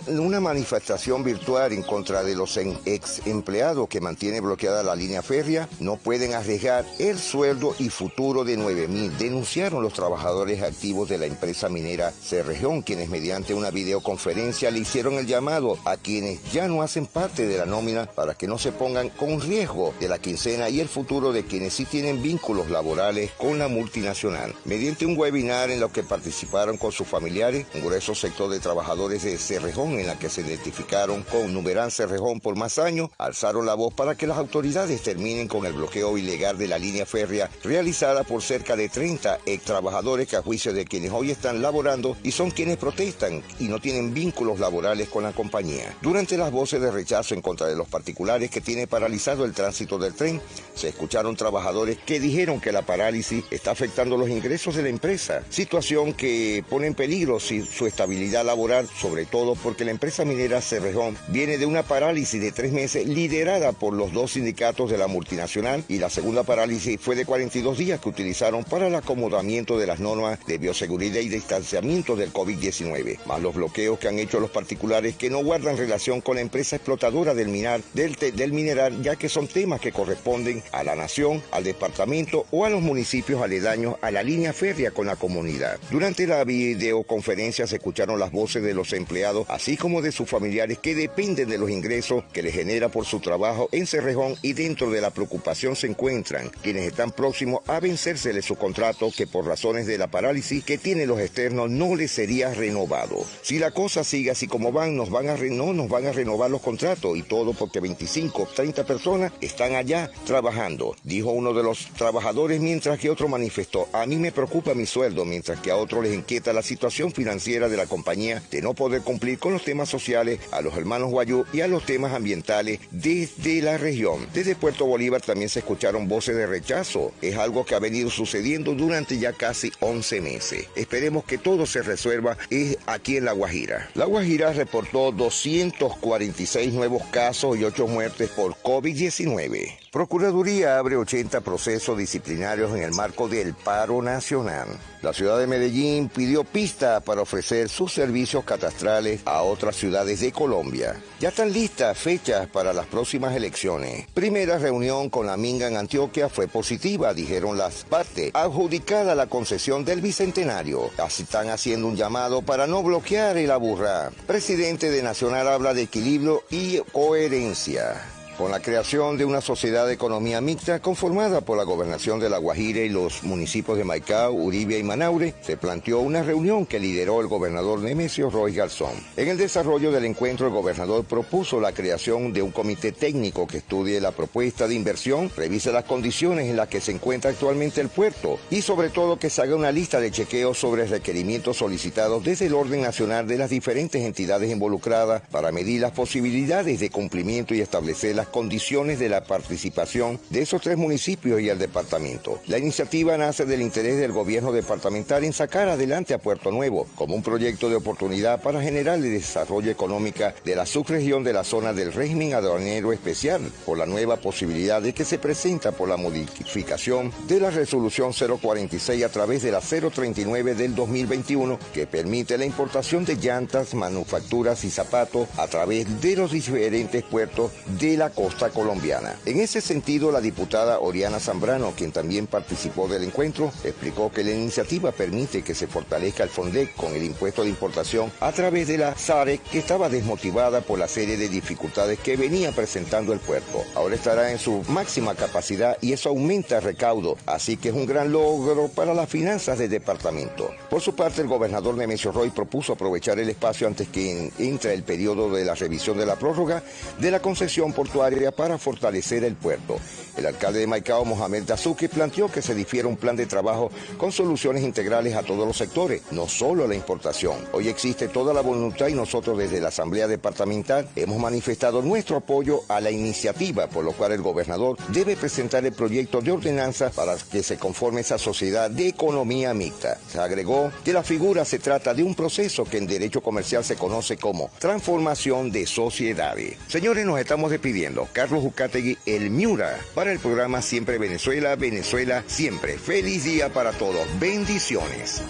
una manifestación virtual en contra de los ex empleados que mantiene bloqueada la línea férrea no pueden arriesgar el sueldo y futuro de 9.000, denunciaron los trabajadores activos de la empresa minera Cerrejón, quienes mediante una videoconferencia le hicieron el llamado a quienes ya no hacen parte de la nómina para que no se pongan con riesgo de la quincena y el futuro de quienes sí tienen vínculos laborales con la multinacional. Mediante un webinar en lo que participaron con sus familiares, un grueso sector de trabajadores de Cerrejón, en la que se identificaron con Numeral Cerrejón por más años, alzaron la voz para que las autoridades terminen con el bloqueo ilegal de la línea férrea realizada por cerca de 30 ex trabajadores que a juicio de quienes hoy están laborando y son quienes protestan y no tienen vínculos laborales con la compañía. Durante las voces de rechazo en contra de los particulares que tiene paralizado el tránsito del tren, se escucharon trabajadores que dijeron que la parálisis está afectando los ingresos de la empresa, situación que pone en peligro su estabilidad laboral, sobre todo porque la empresa minera Cerrejón viene de una parálisis de 3 meses liderada por los dos sindicatos de la multinacional y la segunda parálisis fue de 42 días que utilizaron para el acomodamiento de las normas de bioseguridad y distanciamiento del COVID-19, más los bloqueos que han hecho los particulares que no guardan relación con la empresa explotadora del mineral, ya que son temas que corresponden a la nación, al departamento o a los municipios aledaños a la línea férrea con la comunidad. Durante la videoconferencia se escucharon las voces de los empleados, así como de sus familiares que dependen de los ingresos que les genera por su trabajo en Cerrejón, y dentro de la preocupación se encuentran quienes están próximos a vencérsele su contrato, que por razones de la parálisis que tienen los externos no les sería renovado. Si la cosa sigue así como van, no nos van a renovar los contratos, y todo porque 25, 30 personas están allá trabajando, dijo uno de los trabajadores, mientras que otro manifestó: a mí me preocupa mi sueldo, mientras que a otros les inquieta la situación financiera de la compañía de no poder cumplir con los temas sociales a los hermanos guayú y a los temas ambientales desde la región. Desde Puerto Bolívar también se escucharon voces de rechazo. Es algo que ha venido sucediendo durante ya casi 11 meses. Esperemos que todo se resuelva aquí en La Guajira. La Guajira reportó 246 nuevos casos y 8 muertes por COVID-19. Procuraduría abre 80 procesos disciplinarios en el marco del paro nacional. La ciudad de Medellín pidió pista para ofrecer sus servicios catastrales a otras ciudades de Colombia. Ya están listas fechas para las próximas elecciones. Primera reunión con la Minga en Antioquia fue positiva, dijeron las partes. Adjudicada la concesión del Bicentenario. Así están haciendo un llamado para no bloquear el Aburrá. Presidente de Nacional habla de equilibrio y coherencia. Con la creación de una sociedad de economía mixta conformada por la Gobernación de La Guajira y los municipios de Maicao, Uribia y Manaure, se planteó una reunión que lideró el gobernador Nemesio Roy Garzón. En el desarrollo del encuentro, el gobernador propuso la creación de un comité técnico que estudie la propuesta de inversión, revise las condiciones en las que se encuentra actualmente el puerto y sobre todo que se haga una lista de chequeos sobre requerimientos solicitados desde el orden nacional de las diferentes entidades involucradas para medir las posibilidades de cumplimiento y establecer las condiciones de la participación de esos 3 municipios y el departamento. La iniciativa nace del interés del gobierno departamental en sacar adelante a Puerto Nuevo como un proyecto de oportunidad para generar el desarrollo económico de la subregión de la zona del régimen aduanero especial, por la nueva posibilidad de que se presenta por la modificación de la resolución 046 a través de la 039 del 2021, que permite la importación de llantas, manufacturas y zapatos a través de los diferentes puertos de la costa colombiana. En ese sentido, la diputada Oriana Zambrano, quien también participó del encuentro, explicó que la iniciativa permite que se fortalezca el FONDEC con el impuesto de importación a través de la SAREC, que estaba desmotivada por la serie de dificultades que venía presentando el puerto. Ahora estará en su máxima capacidad y eso aumenta el recaudo, así que es un gran logro para las finanzas del departamento. Por su parte, el gobernador Nemesio Roy propuso aprovechar el espacio antes que entre el periodo de la revisión de la prórroga de la concesión portuaria para fortalecer el puerto. El alcalde de Maicao, Mohamed Dazuki, planteó que se difiera un plan de trabajo con soluciones integrales a todos los sectores, no solo la importación. Hoy existe toda la voluntad y nosotros desde la Asamblea Departamental hemos manifestado nuestro apoyo a la iniciativa, por lo cual el gobernador debe presentar el proyecto de ordenanza para que se conforme esa sociedad de economía mixta. Se agregó que la figura se trata de un proceso que en derecho comercial se conoce como transformación de sociedades. Señores, nos estamos despidiendo. Carlos Ucategui, el Miura, para el programa Siempre Venezuela, Venezuela Siempre. Feliz día para todos. Bendiciones.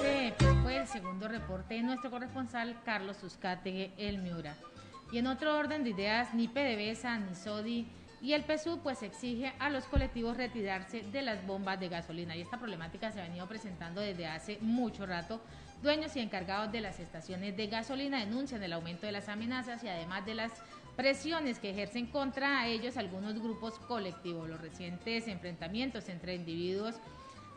Este fue el segundo reporte de nuestro corresponsal Carlos Uzcategui, el Miura. Y en otro orden de ideas, ni PDVSA, ni SODI y el PSU pues exige a los colectivos retirarse de las bombas de gasolina. Y esta problemática se ha venido presentando desde hace mucho rato. Dueños y encargados de las estaciones de gasolina denuncian el aumento de las amenazas y además de las presiones que ejercen contra ellos algunos grupos colectivos. Los recientes enfrentamientos entre individuos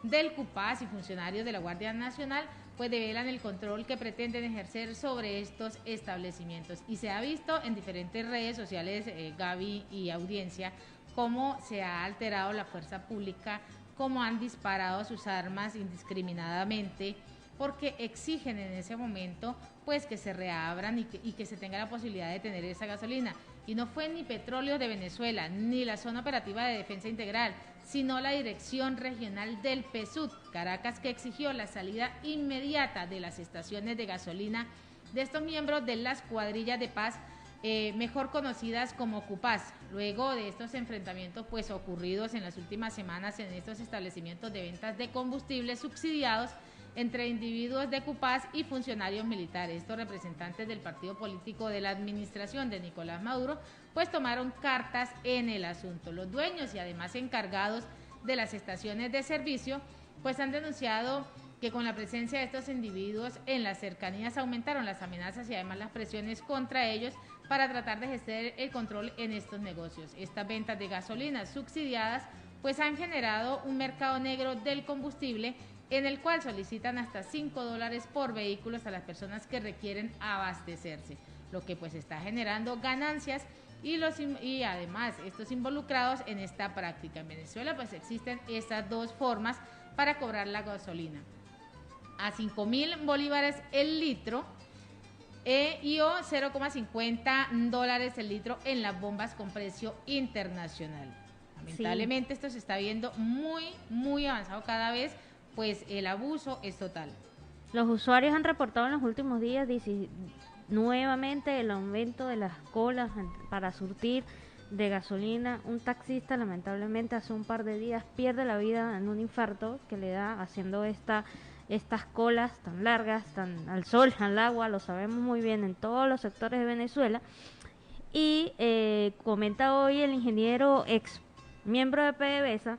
del CUPAS y funcionarios de la Guardia Nacional pues develan el control que pretenden ejercer sobre estos establecimientos. Y se ha visto en diferentes redes sociales, Gaby y audiencia, cómo se ha alterado la fuerza pública, cómo han disparado sus armas indiscriminadamente, porque exigen en ese momento pues que se reabran y que se tenga la posibilidad de tener esa gasolina. Y no fue ni Petróleos de Venezuela, ni la Zona Operativa de Defensa Integral, sino la Dirección Regional del PSUD, Caracas, que exigió la salida inmediata de las estaciones de gasolina de estos miembros de las cuadrillas de paz, mejor conocidas como CUPAS, luego de estos enfrentamientos pues ocurridos en las últimas semanas en estos establecimientos de ventas de combustibles subsidiados entre individuos de CUPAS y funcionarios militares. Estos representantes del partido político de la administración de Nicolás Maduro pues tomaron cartas en el asunto. Los dueños y además encargados de las estaciones de servicio pues han denunciado que con la presencia de estos individuos en las cercanías aumentaron las amenazas y además las presiones contra ellos para tratar de ejercer el control en estos negocios. Estas ventas de gasolina subsidiadas pues han generado un mercado negro del combustible en el cual solicitan hasta $5 por vehículos a las personas que requieren abastecerse, lo que pues está generando ganancias y además estos involucrados en esta práctica. En Venezuela pues existen estas dos formas para cobrar la gasolina: a 5.000 bolívares el litro y o $0,50 el litro en las bombas con precio internacional. Lamentablemente esto se está viendo muy avanzado cada vez, pues el abuso es total. Los usuarios han reportado en los últimos días nuevamente el aumento de las colas para surtir de gasolina. Un taxista lamentablemente hace un par de días pierde la vida en un infarto que le da haciendo estas colas tan largas, tan al sol, al agua, lo sabemos muy bien en todos los sectores de Venezuela. Y comenta hoy el ingeniero ex miembro de PDVSA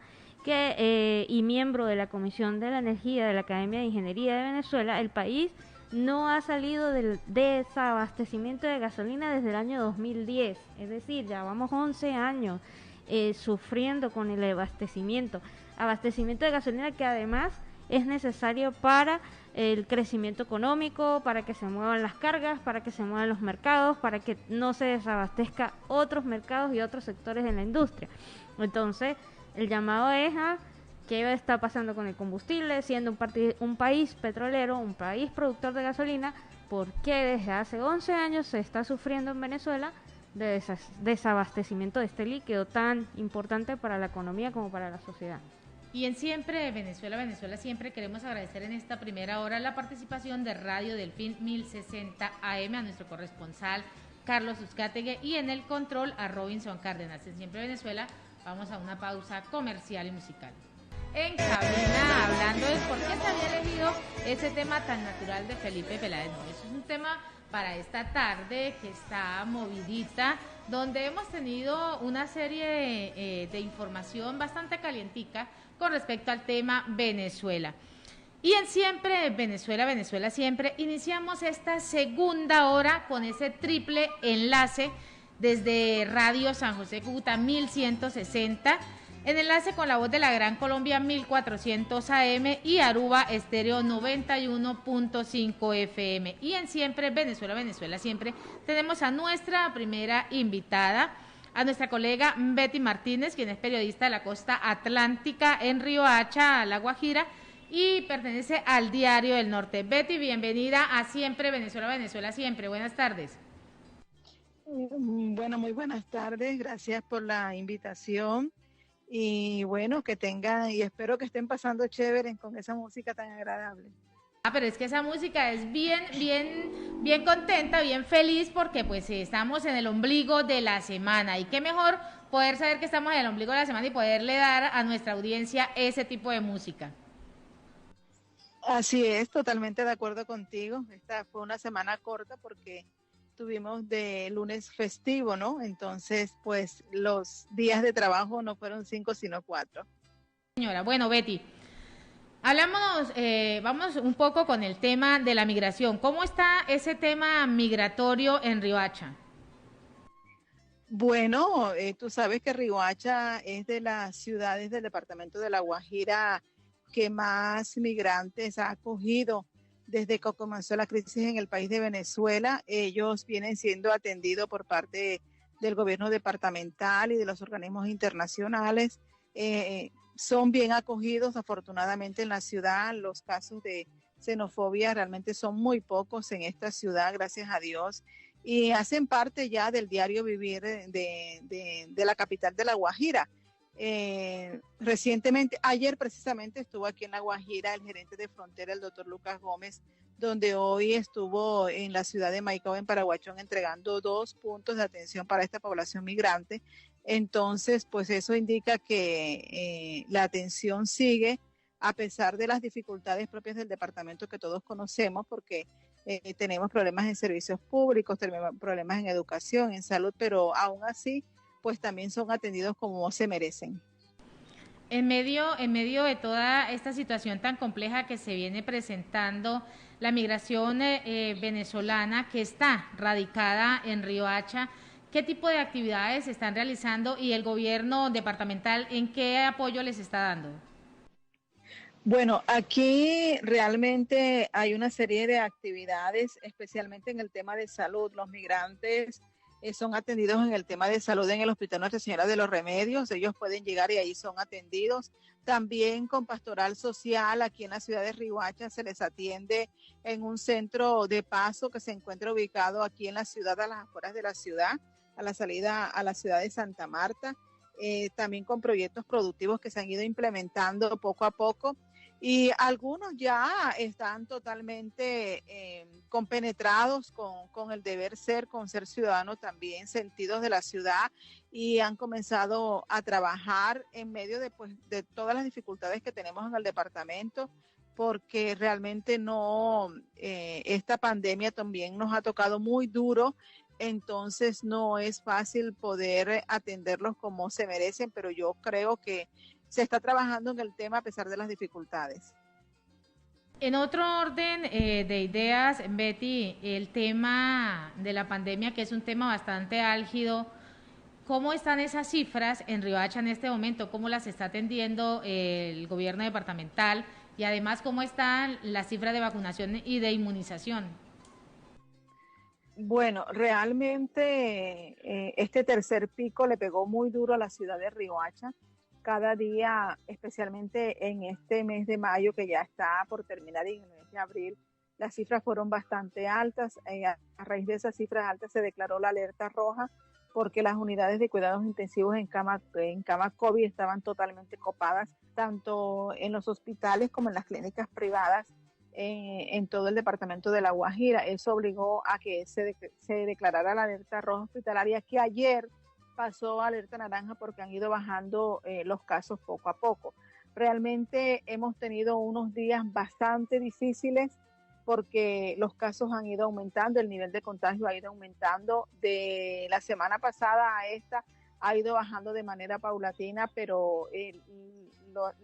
y miembro de la Comisión de la Energía de la Academia de Ingeniería de Venezuela, el país no ha salido del desabastecimiento de gasolina desde el año 2010, es decir, ya vamos 11 años sufriendo con el abastecimiento de gasolina, que además es necesario para el crecimiento económico, para que se muevan las cargas, para que se muevan los mercados, para que no se desabastezca otros mercados y otros sectores en la industria. Entonces, el llamado es a qué está pasando con el combustible, siendo un país petrolero, un país productor de gasolina, por qué desde hace 11 años se está sufriendo en Venezuela de desabastecimiento de este líquido tan importante para la economía como para la sociedad. Y en Siempre Venezuela Siempre queremos agradecer en esta primera hora la participación de Radio Delfín 1060 AM, a nuestro corresponsal Carlos Uzcategui, y en el control a Robinson Cárdenas. En Siempre Venezuela vamos a una pausa comercial y musical. En cabina, hablando de por qué se había elegido ese tema tan natural de Felipe Peláez. No, eso es un tema para esta tarde que está movidita, donde hemos tenido una serie de información bastante calientica con respecto al tema Venezuela. Y en Siempre Venezuela Siempre iniciamos esta segunda hora con ese triple enlace desde Radio San José Cúcuta 1160, en enlace con la Voz de la Gran Colombia 1400 AM y Aruba Estéreo 91.5 FM. Y en Siempre Venezuela Siempre tenemos a nuestra primera invitada, a nuestra colega Betty Martínez, quien es periodista de la costa atlántica en Riohacha, La Guajira, y pertenece al Diario del Norte. Betty, bienvenida a Siempre Venezuela Siempre. Buenas tardes. Bueno, muy buenas tardes. Gracias por la invitación. Y bueno, que tengan, y espero que estén pasando chévere con esa música tan agradable. Pero es que esa música es bien contenta, bien feliz, porque pues estamos en el ombligo de la semana, y qué mejor poder saber que estamos en el ombligo de la semana y poderle dar a nuestra audiencia ese tipo de música. Así es, totalmente de acuerdo contigo. Esta fue una semana corta porque tuvimos de lunes festivo, ¿no? Entonces, pues los días de trabajo no fueron 5, sino 4. Señora, bueno, Betty, vamos un poco con el tema de la migración. ¿Cómo está ese tema migratorio en Riohacha? Bueno, tú sabes que Riohacha es de las ciudades del departamento de La Guajira que más migrantes ha acogido desde que comenzó la crisis en el país de Venezuela. Ellos vienen siendo atendidos por parte del gobierno departamental y de los organismos internacionales. Son bien acogidos, afortunadamente, en la ciudad. Los casos de xenofobia realmente son muy pocos en esta ciudad, gracias a Dios, y hacen parte ya del diario vivir de la capital de La Guajira. Recientemente, ayer precisamente estuvo aquí en La Guajira el gerente de frontera, el doctor Lucas Gómez, donde hoy estuvo en la ciudad de Maicao, en Paraguachón, entregando 2 puntos de atención para esta población migrante. Entonces, pues eso indica que la atención sigue a pesar de las dificultades propias del departamento que todos conocemos, porque tenemos problemas en servicios públicos, tenemos problemas en educación, en salud, pero aún así pues también son atendidos como se merecen. En medio de toda esta situación tan compleja que se viene presentando, la migración venezolana que está radicada en Riohacha, ¿qué tipo de actividades se están realizando y el gobierno departamental en qué apoyo les está dando? Bueno, aquí realmente hay una serie de actividades, especialmente en el tema de salud. Los migrantes son atendidos en el tema de salud en el Hospital Nuestra Señora de los Remedios. Ellos pueden llegar y ahí son atendidos. También con pastoral social aquí en la ciudad de Riohacha se les atiende en un centro de paso que se encuentra ubicado aquí en la ciudad, a las afueras de la ciudad, a la salida a la ciudad de Santa Marta. También con proyectos productivos que se han ido implementando poco a poco. Y algunos ya están totalmente compenetrados con el deber ser, con ser ciudadanos también, sentidos de la ciudad, y han comenzado a trabajar en medio de todas las dificultades que tenemos en el departamento, porque realmente esta pandemia también nos ha tocado muy duro. Entonces no es fácil poder atenderlos como se merecen, pero yo creo que se está trabajando en el tema a pesar de las dificultades. En otro orden de ideas, Betty, el tema de la pandemia, que es un tema bastante álgido, ¿cómo están esas cifras en Riohacha en este momento? ¿Cómo las está atendiendo el gobierno departamental? Y además, ¿cómo están las cifras de vacunación y de inmunización? Bueno, realmente este tercer pico le pegó muy duro a la ciudad de Riohacha. Cada día, especialmente en este mes de mayo que ya está por terminar y en el mes de abril, las cifras fueron bastante altas. A raíz de esas cifras altas se declaró la alerta roja porque las unidades de cuidados intensivos en cama COVID estaban totalmente copadas, tanto en los hospitales como en las clínicas privadas en todo el departamento de La Guajira. Eso obligó a que se declarara la alerta roja hospitalaria, que ayer pasó a alerta naranja porque han ido bajando los casos poco a poco. Realmente hemos tenido unos días bastante difíciles porque los casos han ido aumentando, el nivel de contagio ha ido aumentando. De la semana pasada a esta ha ido bajando de manera paulatina, pero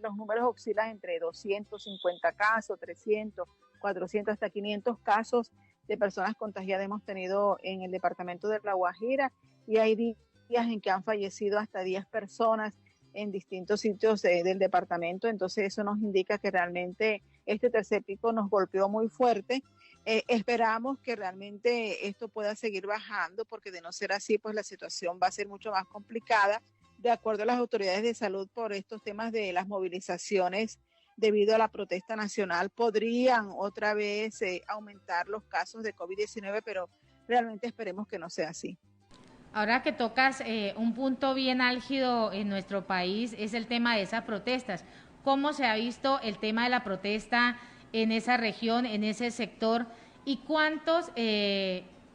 los números oscilan entre 250 casos, 300, 400, hasta 500 casos de personas contagiadas hemos tenido en el departamento de La Guajira, y hay días en que han fallecido hasta 10 personas en distintos sitios del departamento. Entonces eso nos indica que realmente este tercer pico nos golpeó muy fuerte. Esperamos que realmente esto pueda seguir bajando, porque de no ser así, pues la situación va a ser mucho más complicada. De acuerdo a las autoridades de salud, por estos temas de las movilizaciones debido a la protesta nacional, podrían otra vez aumentar los casos de COVID-19, pero realmente esperemos que no sea así. Ahora que tocas un punto bien álgido en nuestro país, es el tema de esas protestas. ¿Cómo se ha visto el tema de la protesta en esa región, en ese sector? ¿Y cuántos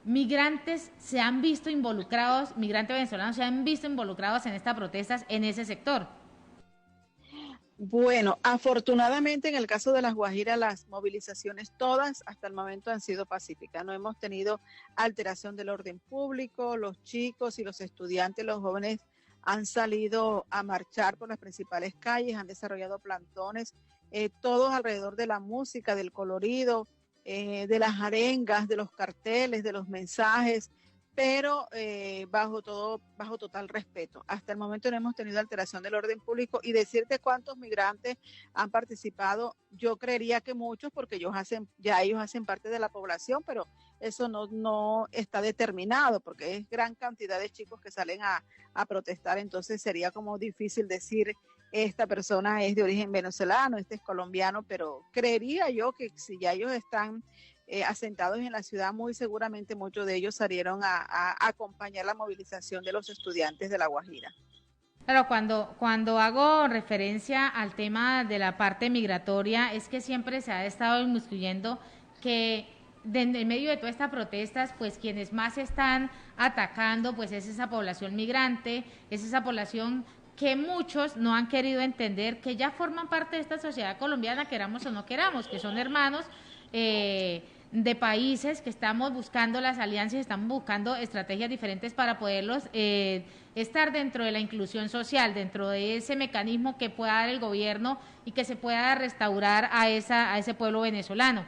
migrantes se han visto involucrados, migrantes venezolanos se han visto involucrados en estas protestas en ese sector? Bueno, afortunadamente en el caso de las Guajiras, las movilizaciones todas hasta el momento han sido pacíficas. No hemos tenido alteración del orden público. Los chicos y los estudiantes, los jóvenes han salido a marchar por las principales calles, han desarrollado plantones, todos alrededor de la música, del colorido, de las arengas, de los carteles, de los mensajes, pero bajo total respeto. Hasta el momento no hemos tenido alteración del orden público, y decirte cuántos migrantes han participado, yo creería que muchos, porque ellos hacen parte de la población, pero eso no está determinado, porque es gran cantidad de chicos que salen a protestar. Entonces sería como difícil decir esta persona es de origen venezolano, este es colombiano, pero creería yo que si ya ellos están asentados en la ciudad, muy seguramente muchos de ellos salieron a acompañar la movilización de los estudiantes de La Guajira. Claro, cuando hago referencia al tema de la parte migratoria, es que siempre se ha estado inmiscuyendo que en medio de todas estas protestas, pues quienes más están atacando, pues es esa población migrante, es esa población que muchos no han querido entender, que ya forman parte de esta sociedad colombiana, queramos o no queramos, que son hermanos de países que estamos buscando las alianzas, estamos buscando estrategias diferentes para poderlos estar dentro de la inclusión social, dentro de ese mecanismo que pueda dar el gobierno y que se pueda restaurar a ese pueblo venezolano.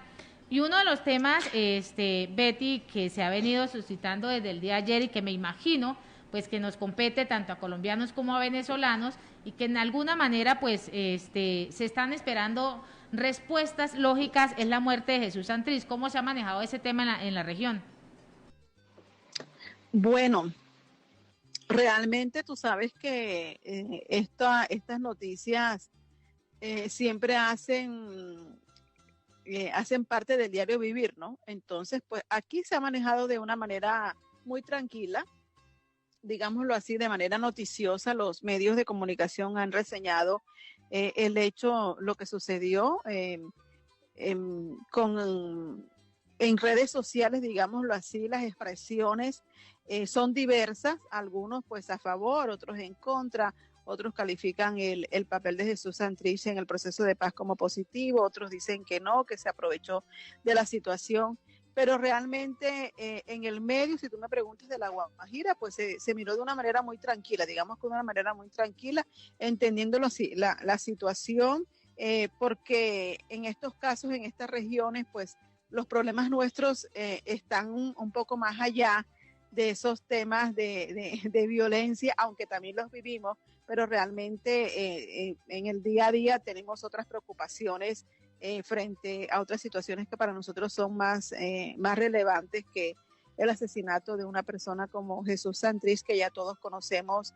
Y uno de los temas, Betty, que se ha venido suscitando desde el día de ayer y que me imagino pues que nos compete tanto a colombianos como a venezolanos, y que en alguna manera pues se están esperando respuestas lógicas, es la muerte de Jesús Santrich. ¿Cómo se ha manejado ese tema en la región? Bueno, realmente tú sabes que estas noticias siempre hacen parte del diario vivir, ¿no? Entonces, pues aquí se ha manejado de una manera muy tranquila, digámoslo así, de manera noticiosa. Los medios de comunicación han reseñado el hecho, lo que sucedió en redes sociales, digámoslo así. Las expresiones son diversas, algunos pues a favor, otros en contra, otros califican el papel de Jesús Santrich en el proceso de paz como positivo, otros dicen que no, que se aprovechó de la situación. Pero realmente en el medio, si tú me preguntas de La Guajira, pues se miró de una manera muy tranquila, digamos que de una manera muy tranquila, entendiendo la situación porque en estos casos, en estas regiones, pues los problemas nuestros están un poco más allá de esos temas de violencia, aunque también los vivimos, pero realmente en el día a día tenemos otras preocupaciones frente a otras situaciones que para nosotros son más relevantes que el asesinato de una persona como Jesús Santrich, que ya todos conocemos,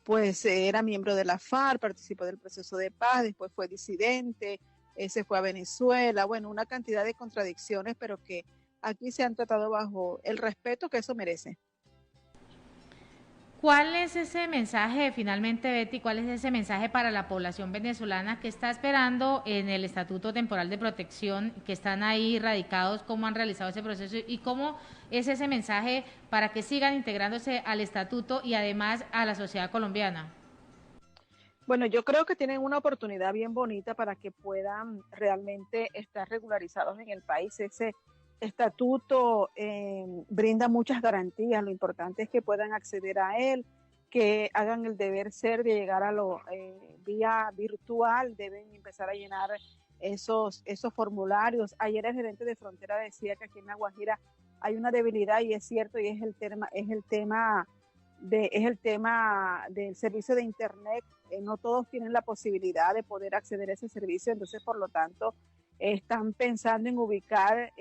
pues era miembro de la FARC, participó del proceso de paz, después fue disidente, se fue a Venezuela, bueno, una cantidad de contradicciones, pero que aquí se han tratado bajo el respeto que eso merece. ¿Cuál es ese mensaje, finalmente, Betty, cuál es ese mensaje para la población venezolana que está esperando en el Estatuto Temporal de Protección, que están ahí radicados, cómo han realizado ese proceso y cómo es ese mensaje para que sigan integrándose al Estatuto y además a la sociedad colombiana? Bueno, yo creo que tienen una oportunidad bien bonita para que puedan realmente estar regularizados en el país. Ese estatuto brinda muchas garantías, lo importante es que puedan acceder a él, que hagan el deber ser de llegar a lo vía virtual, deben empezar a llenar esos formularios. Ayer el gerente de frontera decía que aquí en La Guajira hay una debilidad y es cierto, y es el tema del servicio de internet. No todos tienen la posibilidad de poder acceder a ese servicio, entonces por lo tanto están pensando en ubicar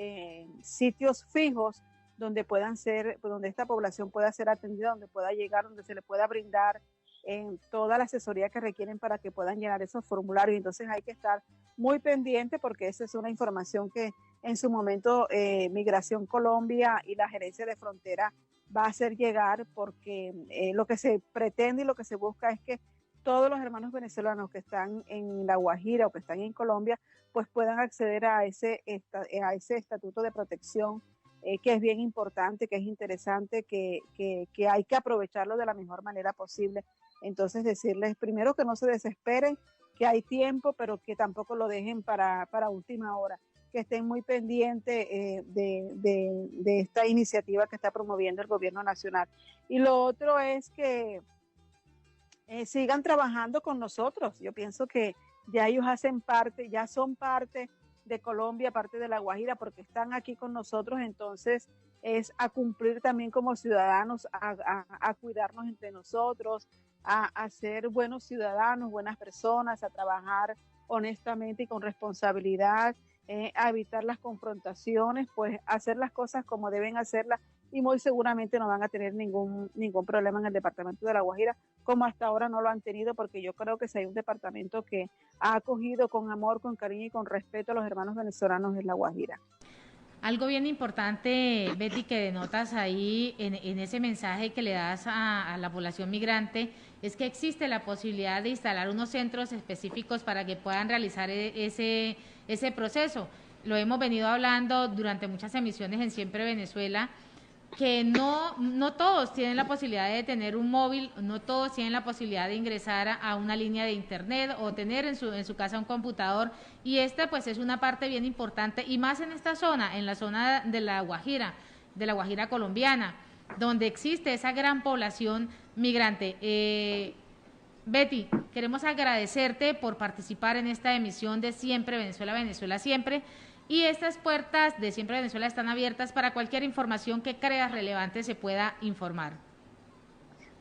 sitios fijos donde donde esta población pueda ser atendida, donde pueda llegar, donde se le pueda brindar toda la asesoría que requieren para que puedan llenar esos formularios. Entonces hay que estar muy pendiente porque esa es una información que en su momento Migración Colombia y la Gerencia de Frontera va a hacer llegar, porque lo que se pretende y lo que se busca es que todos los hermanos venezolanos que están en La Guajira o que están en Colombia pues puedan acceder a ese estatuto de protección que es bien importante, que es interesante, que hay que aprovecharlo de la mejor manera posible. Entonces decirles primero que no se desesperen, que hay tiempo, pero que tampoco lo dejen para última hora, que estén muy pendientes de esta iniciativa que está promoviendo el gobierno nacional. Y lo otro es que sigan trabajando con nosotros. Yo pienso que ya ellos ya son parte de Colombia, parte de La Guajira, porque están aquí con nosotros, entonces es a cumplir también como ciudadanos, a cuidarnos entre nosotros, a ser buenos ciudadanos, buenas personas, a trabajar honestamente y con responsabilidad, a evitar las confrontaciones, pues hacer las cosas como deben hacerlas, y muy seguramente no van a tener ningún problema en el departamento de La Guajira, como hasta ahora no lo han tenido, porque yo creo que si hay un departamento que ha acogido con amor, con cariño y con respeto a los hermanos venezolanos es La Guajira. Algo bien importante, Betty, que denotas ahí en ese mensaje que le das a la población migrante, es que existe la posibilidad de instalar unos centros específicos para que puedan realizar ese proceso. Lo hemos venido hablando durante muchas emisiones en Siempre Venezuela, que no todos tienen la posibilidad de tener un móvil, no todos tienen la posibilidad de ingresar a una línea de internet o tener en su casa un computador, y esta pues es una parte bien importante, y más en esta zona, en la zona de La Guajira colombiana, donde existe esa gran población migrante. Betty, queremos agradecerte por participar en esta emisión de Siempre Venezuela, Venezuela Siempre. Y estas puertas de Siempre Venezuela están abiertas para cualquier información que creas relevante se pueda informar.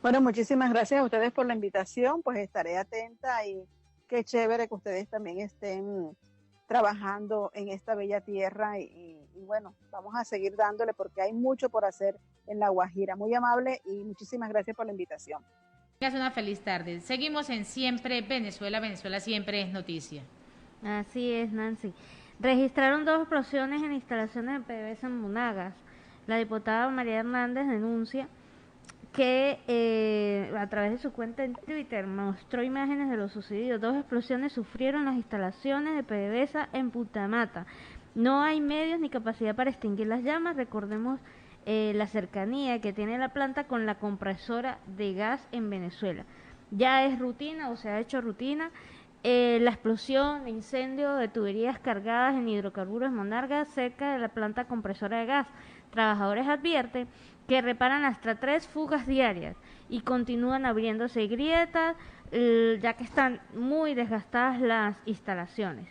Bueno, muchísimas gracias a ustedes por la invitación, pues estaré atenta, y qué chévere que ustedes también estén trabajando en esta bella tierra y bueno, vamos a seguir dándole porque hay mucho por hacer en La Guajira. Muy amable y muchísimas gracias por la invitación. Tengas una feliz tarde. Seguimos en Siempre Venezuela, Venezuela Siempre es noticia. Así es, Nancy. Registraron 2 explosiones en instalaciones de PDVSA en Monagas. La diputada María Hernández denuncia que a través de su cuenta en Twitter mostró imágenes de lo sucedido. 2 explosiones sufrieron las instalaciones de PDVSA en Putamata. No hay medios ni capacidad para extinguir las llamas. Recordemos la cercanía que tiene la planta con la compresora de gas en Venezuela. Ya es rutina o se ha hecho rutina. La explosión de incendio de tuberías cargadas en hidrocarburos en Monagas cerca de la planta compresora de gas. Trabajadores advierten que reparan hasta 3 fugas diarias y continúan abriéndose grietas, ya que están muy desgastadas las instalaciones.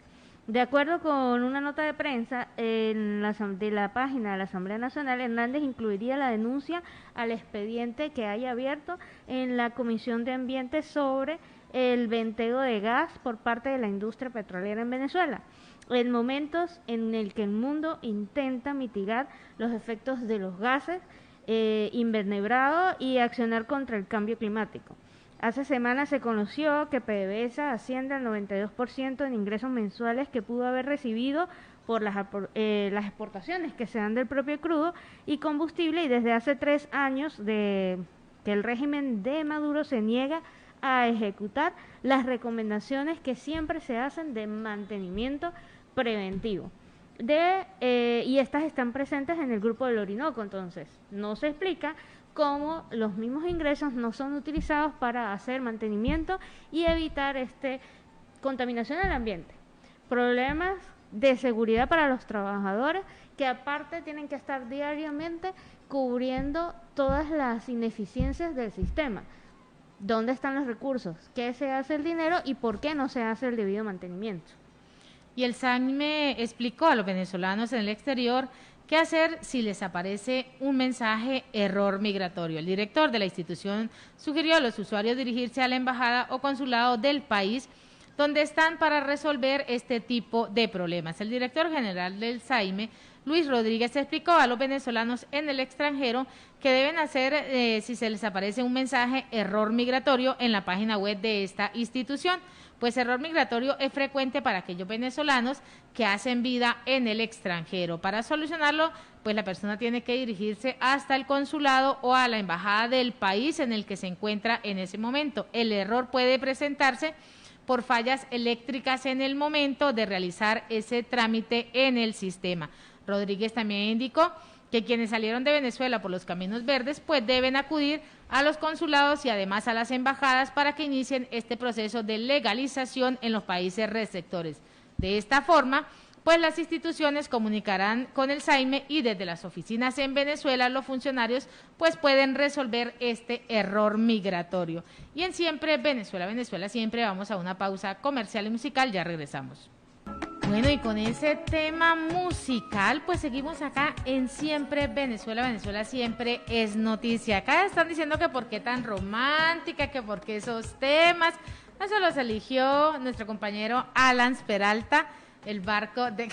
De acuerdo con una nota de prensa de la página de la Asamblea Nacional, Hernández incluiría la denuncia al expediente que haya abierto en la Comisión de Ambiente sobre el venteo de gas por parte de la industria petrolera en Venezuela, en momentos en el que el mundo intenta mitigar los efectos de los gases invertebrados y accionar contra el cambio climático. Hace semanas se conoció que PDVSA asciende al 92% en ingresos mensuales que pudo haber recibido por las exportaciones que se dan del propio crudo y combustible, y desde hace 3 años que el régimen de Maduro se niega a ejecutar las recomendaciones que siempre se hacen de mantenimiento preventivo. Y estas están presentes en el Grupo del Orinoco. Entonces no se explica cómo los mismos ingresos no son utilizados para hacer mantenimiento y evitar contaminación del ambiente, problemas de seguridad para los trabajadores, que aparte tienen que estar diariamente cubriendo todas las ineficiencias del sistema. ¿Dónde están los recursos? ¿Qué se hace el dinero y por qué no se hace el debido mantenimiento? Y el SAIME explicó a los venezolanos en el exterior qué hacer si les aparece un mensaje error migratorio. El director de la institución sugirió a los usuarios dirigirse a la embajada o consulado del país donde están para resolver este tipo de problemas. El director general del SAIME, Luis Rodríguez, explicó a los venezolanos en el extranjero qué deben hacer si se les aparece un mensaje error migratorio en la página web de esta institución. Pues error migratorio es frecuente para aquellos venezolanos que hacen vida en el extranjero. Para solucionarlo, pues la persona tiene que dirigirse hasta el consulado o a la embajada del país en el que se encuentra en ese momento. El error puede presentarse por fallas eléctricas en el momento de realizar ese trámite en el sistema. Rodríguez también indicó que quienes salieron de Venezuela por los caminos verdes pues deben acudir a los consulados y además a las embajadas para que inicien este proceso de legalización en los países receptores. De esta forma, pues las instituciones comunicarán con el SAIME y desde las oficinas en Venezuela los funcionarios pues pueden resolver este error migratorio. Y en Siempre Venezuela, Venezuela Siempre, vamos a una pausa comercial y musical, ya regresamos. Bueno, y con ese tema musical, pues seguimos acá en Siempre Venezuela, Venezuela Siempre es noticia. Acá están diciendo que por qué tan romántica, que por qué esos temas. Eso los eligió nuestro compañero Alan Peralta, el barco de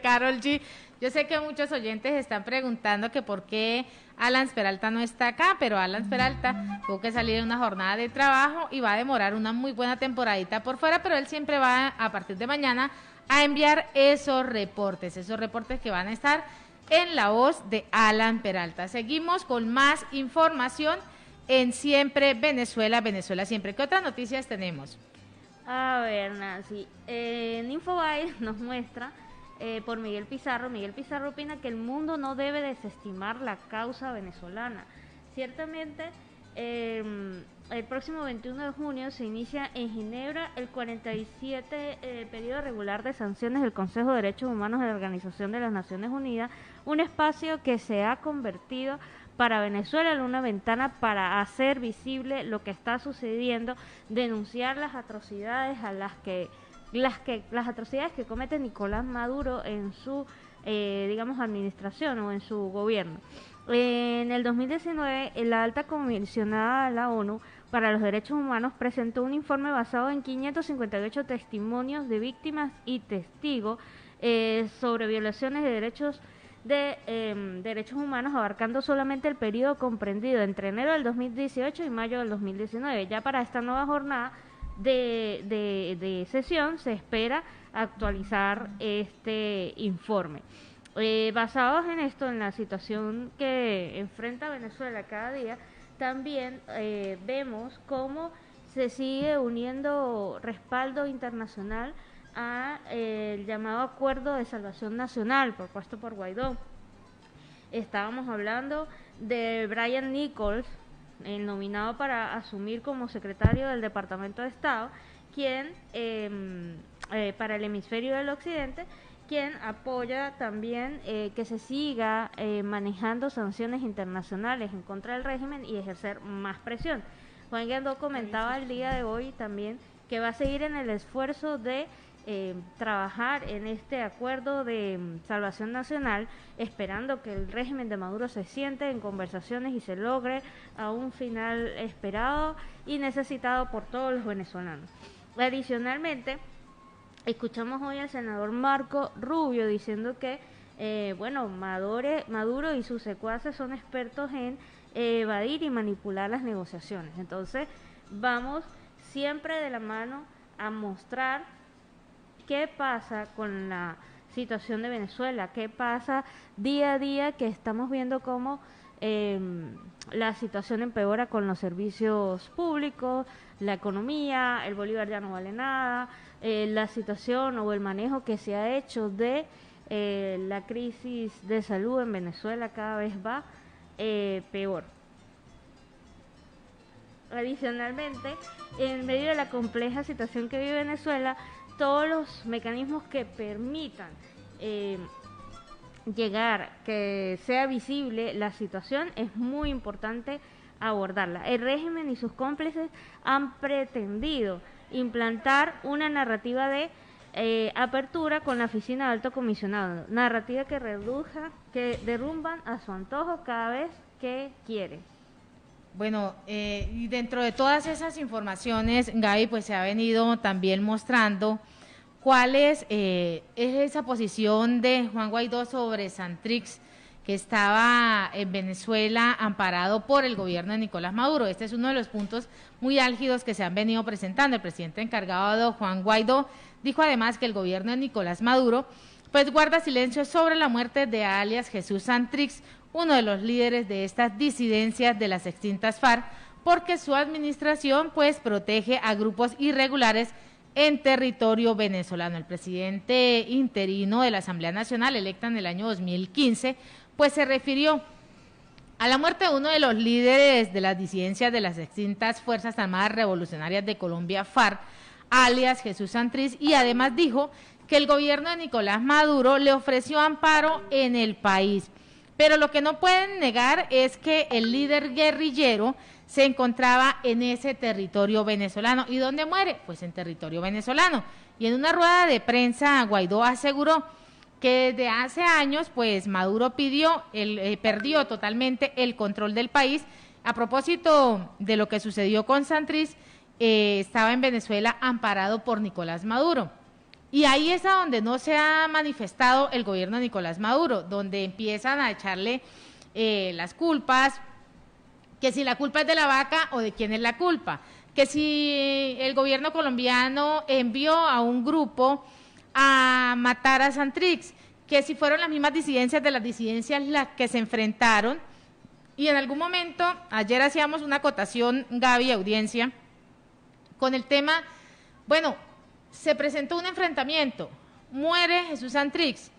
Karol G. Yo sé que muchos oyentes están preguntando que por qué Alan Peralta no está acá, pero Alan Peralta tuvo que salir en una jornada de trabajo y va a demorar una muy buena temporadita por fuera, pero él siempre va a partir de mañana a enviar esos reportes que van a estar en la voz de Alan Peralta. Seguimos con más información en Siempre Venezuela, Venezuela Siempre. ¿Qué otras noticias tenemos? A ver, Nancy, en Infobae nos muestra por Miguel Pizarro. Miguel Pizarro opina que el mundo no debe desestimar la causa venezolana. Ciertamente, el próximo 21 de junio se inicia en Ginebra el 47 periodo regular de sanciones del Consejo de Derechos Humanos de la Organización de las Naciones Unidas, un espacio que se ha convertido para Venezuela en una ventana para hacer visible lo que está sucediendo, denunciar las atrocidades las atrocidades que comete Nicolás Maduro en su administración o en su gobierno. En el 2019, la alta comisionada de la ONU para los Derechos Humanos presentó un informe basado en 558 testimonios de víctimas y testigos sobre violaciones de derechos humanos, abarcando solamente el periodo comprendido entre enero del 2018 y mayo del 2019. Ya para esta nueva jornada de sesión se espera actualizar este informe. Basados en esto, en la situación que enfrenta Venezuela cada día, también vemos cómo se sigue uniendo respaldo internacional a el llamado Acuerdo de Salvación Nacional propuesto por Guaidó. Estábamos hablando de Brian Nichols, el nominado para asumir como secretario del Departamento de Estado, quien para el hemisferio del occidente, quien apoya también que se siga manejando sanciones internacionales en contra del régimen y ejercer más presión. Juan Guaidó comentaba el día de hoy también que va a seguir en el esfuerzo de trabajar en este acuerdo de salvación nacional, esperando que el régimen de Maduro se siente en conversaciones y se logre a un final esperado y necesitado por todos los venezolanos. Adicionalmente, escuchamos hoy al senador Marco Rubio diciendo que Maduro y sus secuaces son expertos en evadir y manipular las negociaciones. Entonces, vamos siempre de la mano a mostrar qué pasa con la situación de Venezuela, qué pasa día a día, que estamos viendo cómo la situación empeora con los servicios públicos, la economía, el bolívar ya no vale nada, la situación o el manejo que se ha hecho de la crisis de salud en Venezuela cada vez va peor. Adicionalmente, en medio de la compleja situación que vive Venezuela, todos los mecanismos que permitan llegar, que sea visible la situación, es muy importante abordarla. El régimen y sus cómplices han pretendido implantar una narrativa de apertura con la oficina de alto comisionado, narrativa que derrumban a su antojo cada vez que quieren. Bueno, y dentro de todas esas informaciones, Gaby, pues se ha venido también mostrando cuál es esa posición de Juan Guaidó sobre Santrix, que estaba en Venezuela amparado por el gobierno de Nicolás Maduro. Este es uno de los puntos muy álgidos que se han venido presentando. El presidente encargado, Juan Guaidó, dijo además que el gobierno de Nicolás Maduro pues guarda silencio sobre la muerte de alias Jesús Santrix, uno de los líderes de estas disidencias de las extintas FARC, porque su administración pues protege a grupos irregulares en territorio venezolano. El presidente interino de la Asamblea Nacional, electa en el año 2015, pues se refirió a la muerte de uno de los líderes de las disidencias de las extintas Fuerzas Armadas Revolucionarias de Colombia, FARC, alias Jesús Santrix, y además dijo que el gobierno de Nicolás Maduro le ofreció amparo en el país. Pero lo que no pueden negar es que el líder guerrillero se encontraba en ese territorio venezolano. ¿Y dónde muere? Pues en territorio venezolano. Y en una rueda de prensa, Guaidó aseguró que desde hace años, pues Maduro perdió totalmente el control del país. A propósito de lo que sucedió con Santrix, estaba en Venezuela amparado por Nicolás Maduro. Y ahí es a donde no se ha manifestado el gobierno de Nicolás Maduro, donde empiezan a echarle las culpas, que si la culpa es de la vaca o de quién es la culpa, que si el gobierno colombiano envió a un grupo a matar a Santrix, que si fueron las mismas disidencias de las disidencias las que se enfrentaron. Y en algún momento, ayer hacíamos una acotación, Gaby, audiencia, con el tema, bueno, se presentó un enfrentamiento, muere Jesús Santrix,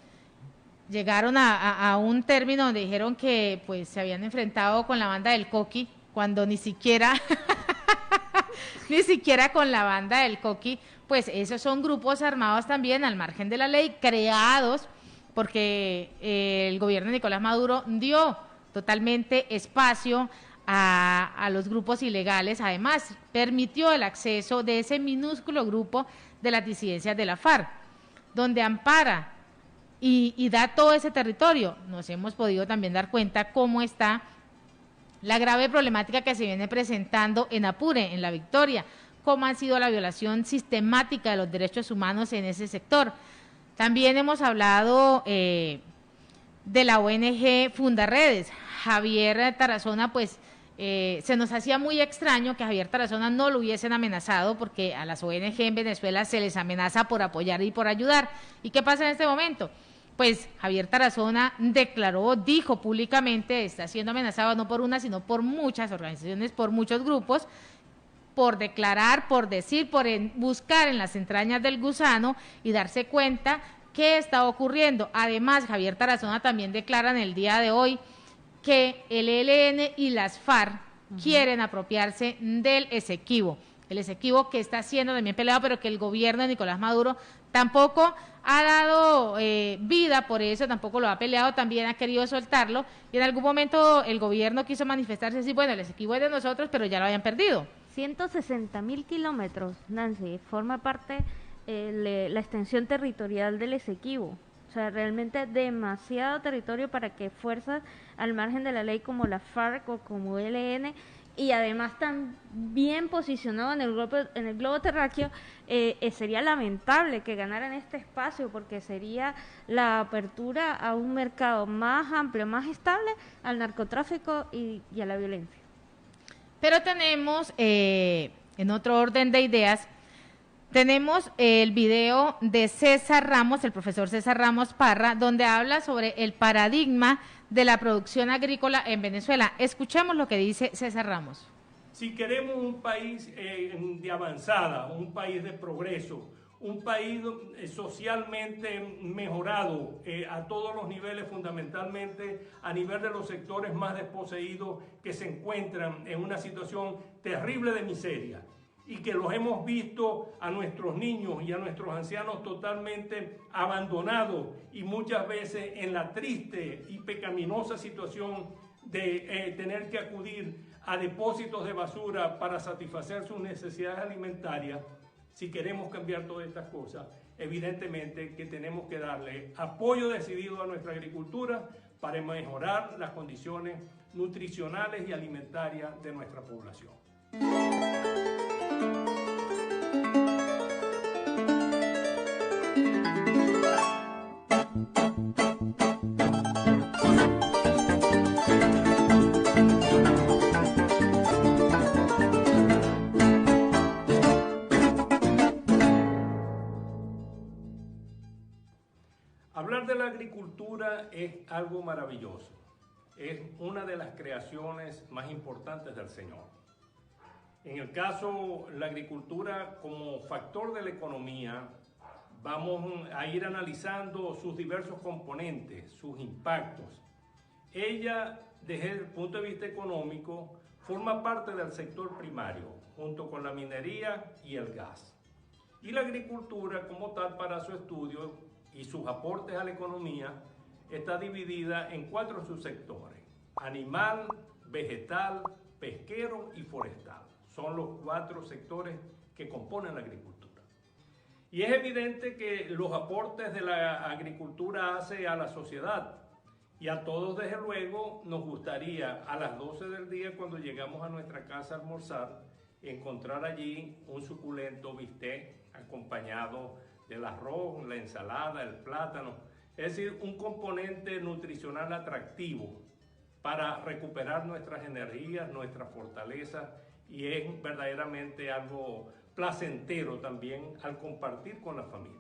llegaron a un término donde dijeron que pues se habían enfrentado con la banda del Coqui, cuando ni siquiera con la banda del Coqui, pues esos son grupos armados también al margen de la ley, creados porque el gobierno de Nicolás Maduro dio totalmente espacio a los grupos ilegales. Además permitió el acceso de ese minúsculo grupo de las disidencias de la FARC, donde ampara y da todo ese territorio. Nos hemos podido también dar cuenta cómo está la grave problemática que se viene presentando en Apure, en La Victoria, cómo ha sido la violación sistemática de los derechos humanos en ese sector. También hemos hablado de la ONG Fundaredes. Javier Tarazona, pues se nos hacía muy extraño que a Javier Tarazona no lo hubiesen amenazado, porque a las ONG en Venezuela se les amenaza por apoyar y por ayudar. ¿Y qué pasa en este momento? Pues Javier Tarazona dijo públicamente, está siendo amenazado no por una, sino por muchas organizaciones, por muchos grupos, por declarar, por decir, por buscar en las entrañas del gusano y darse cuenta qué está ocurriendo. Además, Javier Tarazona también declara en el día de hoy que el ELN y las FARC quieren apropiarse del Esequibo. El el Esequibo, que está siendo también peleado, pero que el gobierno de Nicolás Maduro tampoco ha dado vida por eso, tampoco lo ha peleado, también ha querido soltarlo, y en algún momento el gobierno quiso manifestarse así, bueno, el Esequibo es de nosotros, pero ya lo habían perdido. 160.000 kilómetros, Nancy, forma parte la extensión territorial del Esequibo. O sea, realmente demasiado territorio para que fuerzas al margen de la ley como la FARC o como ELN, y además tan bien posicionado en el globo terráqueo, sería lamentable que ganaran este espacio, porque sería la apertura a un mercado más amplio, más estable al narcotráfico y a la violencia. Pero tenemos, en otro orden de ideas, tenemos el video de César Ramos, el profesor César Ramos Parra, donde habla sobre el paradigma de la producción agrícola en Venezuela. Escuchemos lo que dice César Ramos. Si queremos un país de avanzada, un país de progreso, un país socialmente mejorado a todos los niveles, fundamentalmente a nivel de los sectores más desposeídos que se encuentran en una situación terrible de miseria, y que los hemos visto a nuestros niños y a nuestros ancianos totalmente abandonados y muchas veces en la triste y pecaminosa situación de tener que acudir a depósitos de basura para satisfacer sus necesidades alimentarias. Si queremos cambiar todas estas cosas, evidentemente que tenemos que darle apoyo decidido a nuestra agricultura para mejorar las condiciones nutricionales y alimentarias de nuestra población. Hablar de la agricultura es algo maravilloso. Es una de las creaciones más importantes del Señor. En el caso de la agricultura como factor de la economía, vamos a ir analizando sus diversos componentes, sus impactos. Ella, desde el punto de vista económico, forma parte del sector primario, junto con la minería y el gas. Y la agricultura como tal, para su estudio y sus aportes a la economía, está dividida en 4 subsectores: animal, vegetal, pesquero y forestal. Son los 4 sectores que componen la agricultura. Y es evidente que los aportes de la agricultura hace a la sociedad, y a todos desde luego nos gustaría a las 12 del día, cuando llegamos a nuestra casa a almorzar, encontrar allí un suculento bistec acompañado del arroz, la ensalada, el plátano, es decir, un componente nutricional atractivo para recuperar nuestras energías, nuestras fortalezas, y es verdaderamente algo placentero también al compartir con la familia.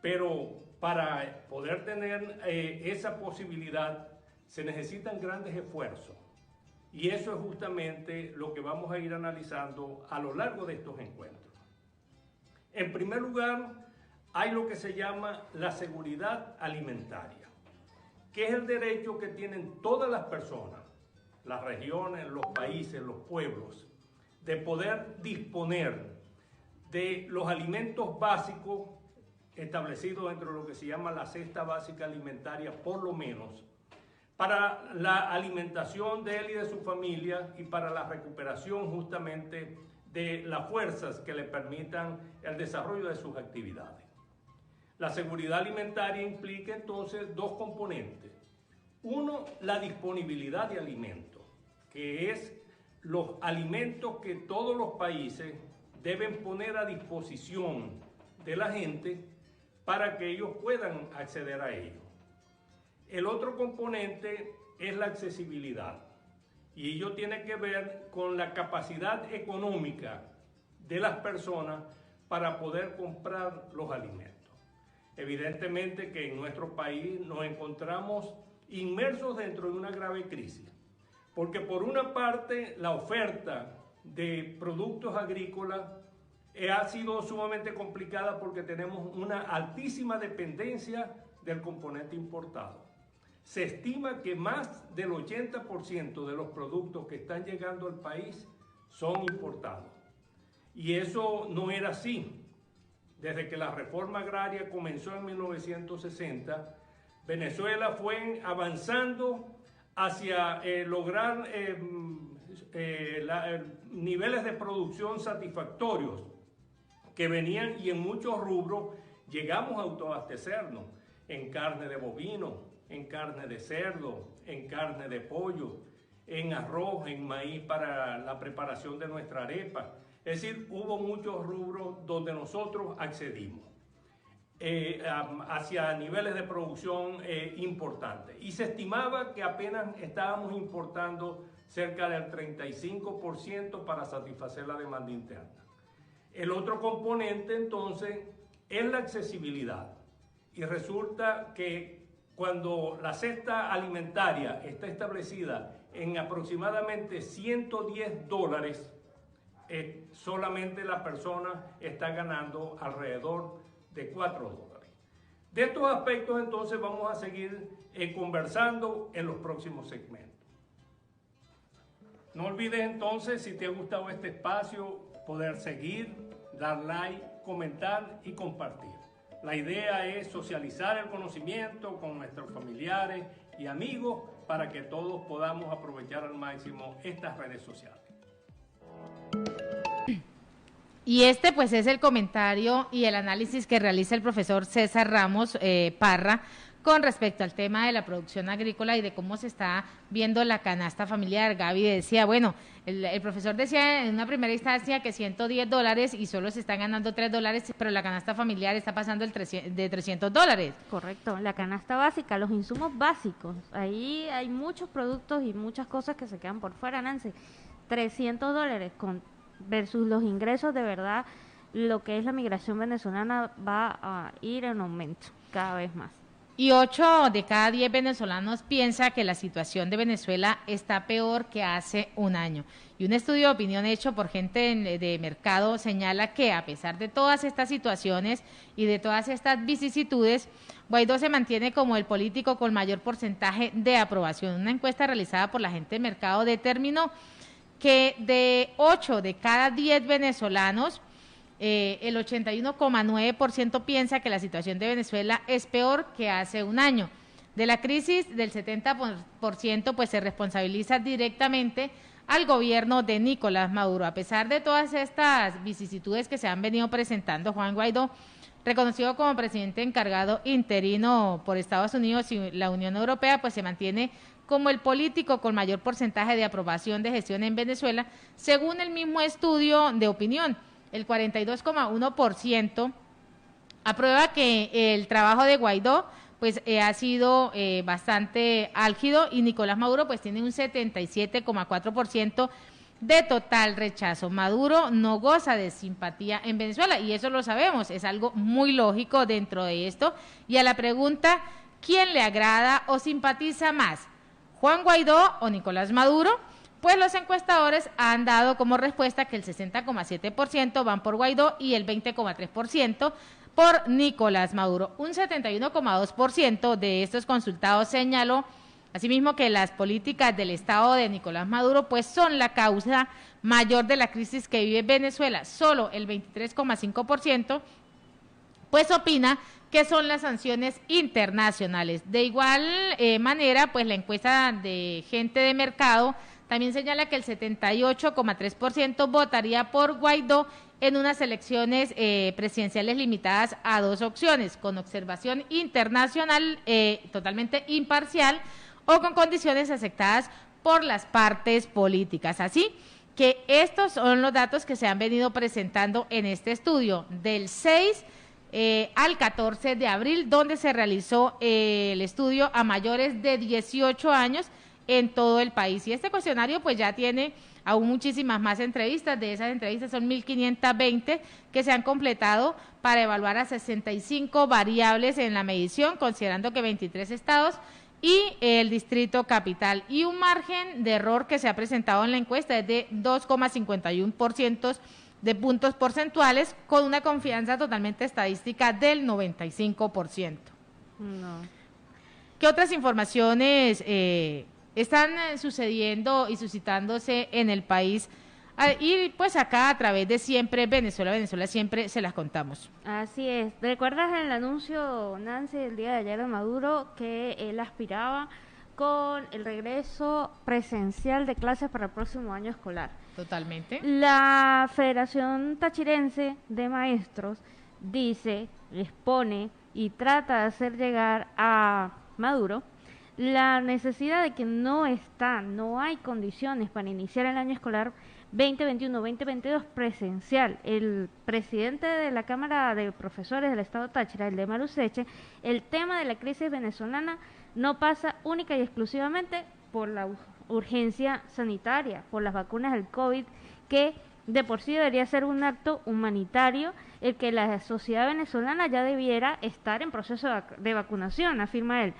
Pero para poder tener esa posibilidad se necesitan grandes esfuerzos, y eso es justamente lo que vamos a ir analizando a lo largo de estos encuentros. En primer lugar, hay lo que se llama la seguridad alimentaria, que es el derecho que tienen todas las personas, las regiones, los países, los pueblos, de poder disponer de los alimentos básicos establecidos dentro de lo que se llama la cesta básica alimentaria, por lo menos, para la alimentación de él y de su familia, y para la recuperación justamente de las fuerzas que le permitan el desarrollo de sus actividades. La seguridad alimentaria implica entonces 2 componentes. Uno, la disponibilidad de alimentos, que es los alimentos que todos los países deben poner a disposición de la gente para que ellos puedan acceder a ellos. El otro componente es la accesibilidad, y ello tiene que ver con la capacidad económica de las personas para poder comprar los alimentos. Evidentemente que en nuestro país nos encontramos inmersos dentro de una grave crisis, porque por una parte la oferta de productos agrícolas ha sido sumamente complicada, porque tenemos una altísima dependencia del componente importado. Se estima que más del 80% de los productos que están llegando al país son importados. Y eso no era así. Desde que la reforma agraria comenzó en 1960, Venezuela fue avanzando hacia lograr niveles de producción satisfactorios que venían, y en muchos rubros llegamos a autoabastecernos en carne de bovino, en carne de cerdo, en carne de pollo, en arroz, en maíz para la preparación de nuestra arepa. Es decir, hubo muchos rubros donde nosotros accedimos hacia niveles de producción importantes. Y se estimaba que apenas estábamos importando cerca del 35% para satisfacer la demanda interna. El otro componente, entonces, es la accesibilidad. Y resulta que cuando la cesta alimentaria está establecida en aproximadamente $110, solamente la persona está ganando alrededor de $4. De estos aspectos, entonces, vamos a seguir conversando en los próximos segmentos. No olvides, entonces, si te ha gustado este espacio, poder seguir, dar like, comentar y compartir. La idea es socializar el conocimiento con nuestros familiares y amigos para que todos podamos aprovechar al máximo estas redes sociales. Y este pues es el comentario y el análisis que realiza el profesor César Ramos Parra con respecto al tema de la producción agrícola y de cómo se está viendo la canasta familiar. Gaby decía, bueno, el profesor decía en una primera instancia que $110 y solo se están ganando $3, pero la canasta familiar está pasando de $300. Correcto, la canasta básica, los insumos básicos. Ahí hay muchos productos y muchas cosas que se quedan por fuera, Nancy. $300 versus los ingresos, de verdad, lo que es la migración venezolana va a ir en aumento cada vez más. Y 8 de cada 10 venezolanos piensa que la situación de Venezuela está peor que hace un año. Y un estudio de opinión hecho por gente de mercado señala que a pesar de todas estas situaciones y de todas estas vicisitudes, Guaidó se mantiene como el político con mayor porcentaje de aprobación. Una encuesta realizada por la gente de mercado determinó que de 8 de cada 10 venezolanos, el 81,9% piensa que la situación de Venezuela es peor que hace un año. De la crisis del 70% pues se responsabiliza directamente al gobierno de Nicolás Maduro. A pesar de todas estas vicisitudes que se han venido presentando, Juan Guaidó, reconocido como presidente encargado interino por Estados Unidos y la Unión Europea, pues se mantiene como el político con mayor porcentaje de aprobación de gestión en Venezuela, según el mismo estudio de opinión. El 42,1% aprueba que el trabajo de Guaidó pues ha sido bastante álgido, y Nicolás Maduro pues tiene un 77,4% de total rechazo. Maduro no goza de simpatía en Venezuela y eso lo sabemos, es algo muy lógico dentro de esto. Y a la pregunta, ¿quién le agrada o simpatiza más, Juan Guaidó o Nicolás Maduro? Pues los encuestadores han dado como respuesta que el 60,7% van por Guaidó y el 20,3% por Nicolás Maduro. Un 71,2% de estos consultados señaló asimismo que las políticas del Estado de Nicolás Maduro pues son la causa mayor de la crisis que vive Venezuela. Solo el 23,5% pues opina que son las sanciones internacionales. De igual manera, pues la encuesta de gente de mercado también señala que el 78,3% votaría por Guaidó en unas elecciones presidenciales limitadas a 2 opciones, con observación internacional totalmente imparcial o con condiciones aceptadas por las partes políticas. Así que estos son los datos que se han venido presentando en este estudio del 6 al 14 de abril, donde se realizó el estudio a mayores de 18 años en todo el país. Y este cuestionario pues ya tiene aún muchísimas más entrevistas. De esas entrevistas son 1.520 que se han completado para evaluar a 65 variables en la medición, considerando que 23 estados y el Distrito Capital. Y un margen de error que se ha presentado en la encuesta es de 2,51% de puntos porcentuales, con una confianza totalmente estadística del 95%. No. ¿Qué otras informaciones están sucediendo y suscitándose en el país Y pues acá a través de Siempre Venezuela, Venezuela siempre se las contamos. Así es. ¿Recuerdas el anuncio, Nancy, el día de ayer de Maduro, que él aspiraba con el regreso presencial de clases para el próximo año escolar? Totalmente. La Federación Tachirense de Maestros dice, les pone y trata de hacer llegar a Maduro la necesidad de que no hay condiciones para iniciar el año escolar 2021-2022 presencial. El presidente de la Cámara de Profesores del Estado Táchira, el de Maruseche, el tema de la crisis venezolana no pasa única y exclusivamente por la urgencia sanitaria, por las vacunas del COVID, que de por sí debería ser un acto humanitario, el que la sociedad venezolana ya debiera estar en proceso de vacunación, afirma él.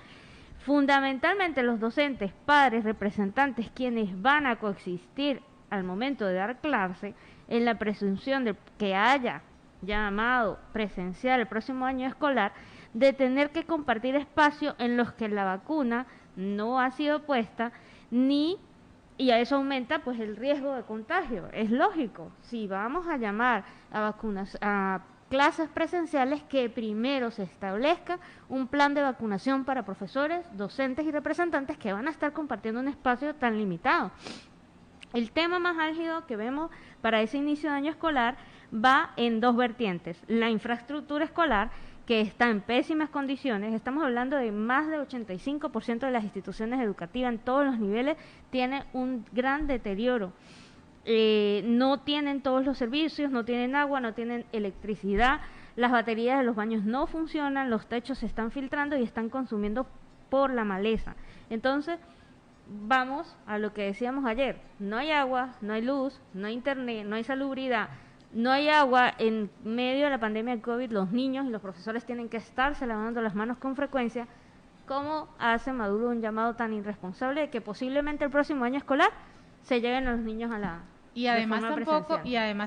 Fundamentalmente los docentes, padres, representantes, quienes van a coexistir al momento de dar clase, en la presunción de que haya llamado presencial el próximo año escolar, de tener que compartir espacios en los que la vacuna no ha sido puesta, y a eso aumenta pues el riesgo de contagio. Es lógico, si vamos a llamar a clases presenciales, que primero se establezca un plan de vacunación para profesores, docentes y representantes que van a estar compartiendo un espacio tan limitado. El tema más álgido que vemos para ese inicio de año escolar va en dos vertientes. La infraestructura escolar, que está en pésimas condiciones. Estamos hablando de más del 85% de las instituciones educativas en todos los niveles tiene un gran deterioro. No tienen todos los servicios, no tienen agua, no tienen electricidad, las baterías de los baños no funcionan, los techos se están filtrando y están consumiendo por la maleza. Entonces, vamos a lo que decíamos ayer: no hay agua, no hay luz, no hay internet, no hay salubridad, no hay agua. En medio de la pandemia de COVID, los niños y los profesores tienen que estarse lavando las manos con frecuencia. ¿Cómo hace Maduro un llamado tan irresponsable de que posiblemente el próximo año escolar se lleguen a los niños a la y además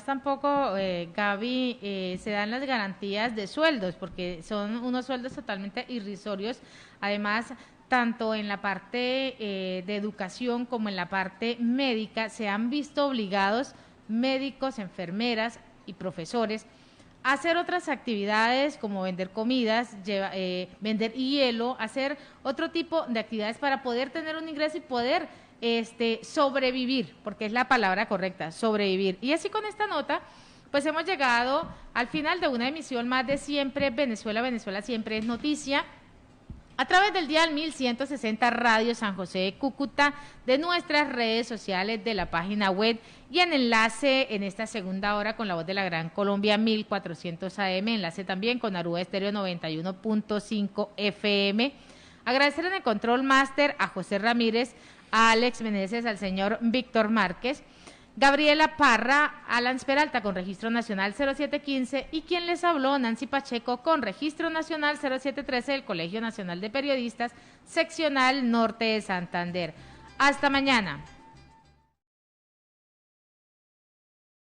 tampoco Gaby, se dan las garantías de sueldos, porque son unos sueldos totalmente irrisorios. Además, tanto en la parte de educación como en la parte médica, se han visto obligados médicos, enfermeras y profesores a hacer otras actividades como vender comidas, vender hielo, hacer otro tipo de actividades para poder tener un ingreso y poder sobrevivir, porque es la palabra correcta, sobrevivir. Y así con esta nota, pues hemos llegado al final de una emisión más de Siempre Venezuela, Venezuela siempre es noticia, a través del dial 1160 Radio San José de Cúcuta, de nuestras redes sociales, de la página web y en enlace en esta segunda hora con la voz de la Gran Colombia 1400 AM, enlace también con Aruba Estéreo 91.5 FM. Agradecer en el Control Master a José Ramírez, a Alex Meneses, al señor Víctor Márquez, Gabriela Parra, Alan Peralta con Registro Nacional 0715 y quien les habló, Nancy Pacheco, con Registro Nacional 0713 del Colegio Nacional de Periodistas, Seccional Norte de Santander. Hasta mañana.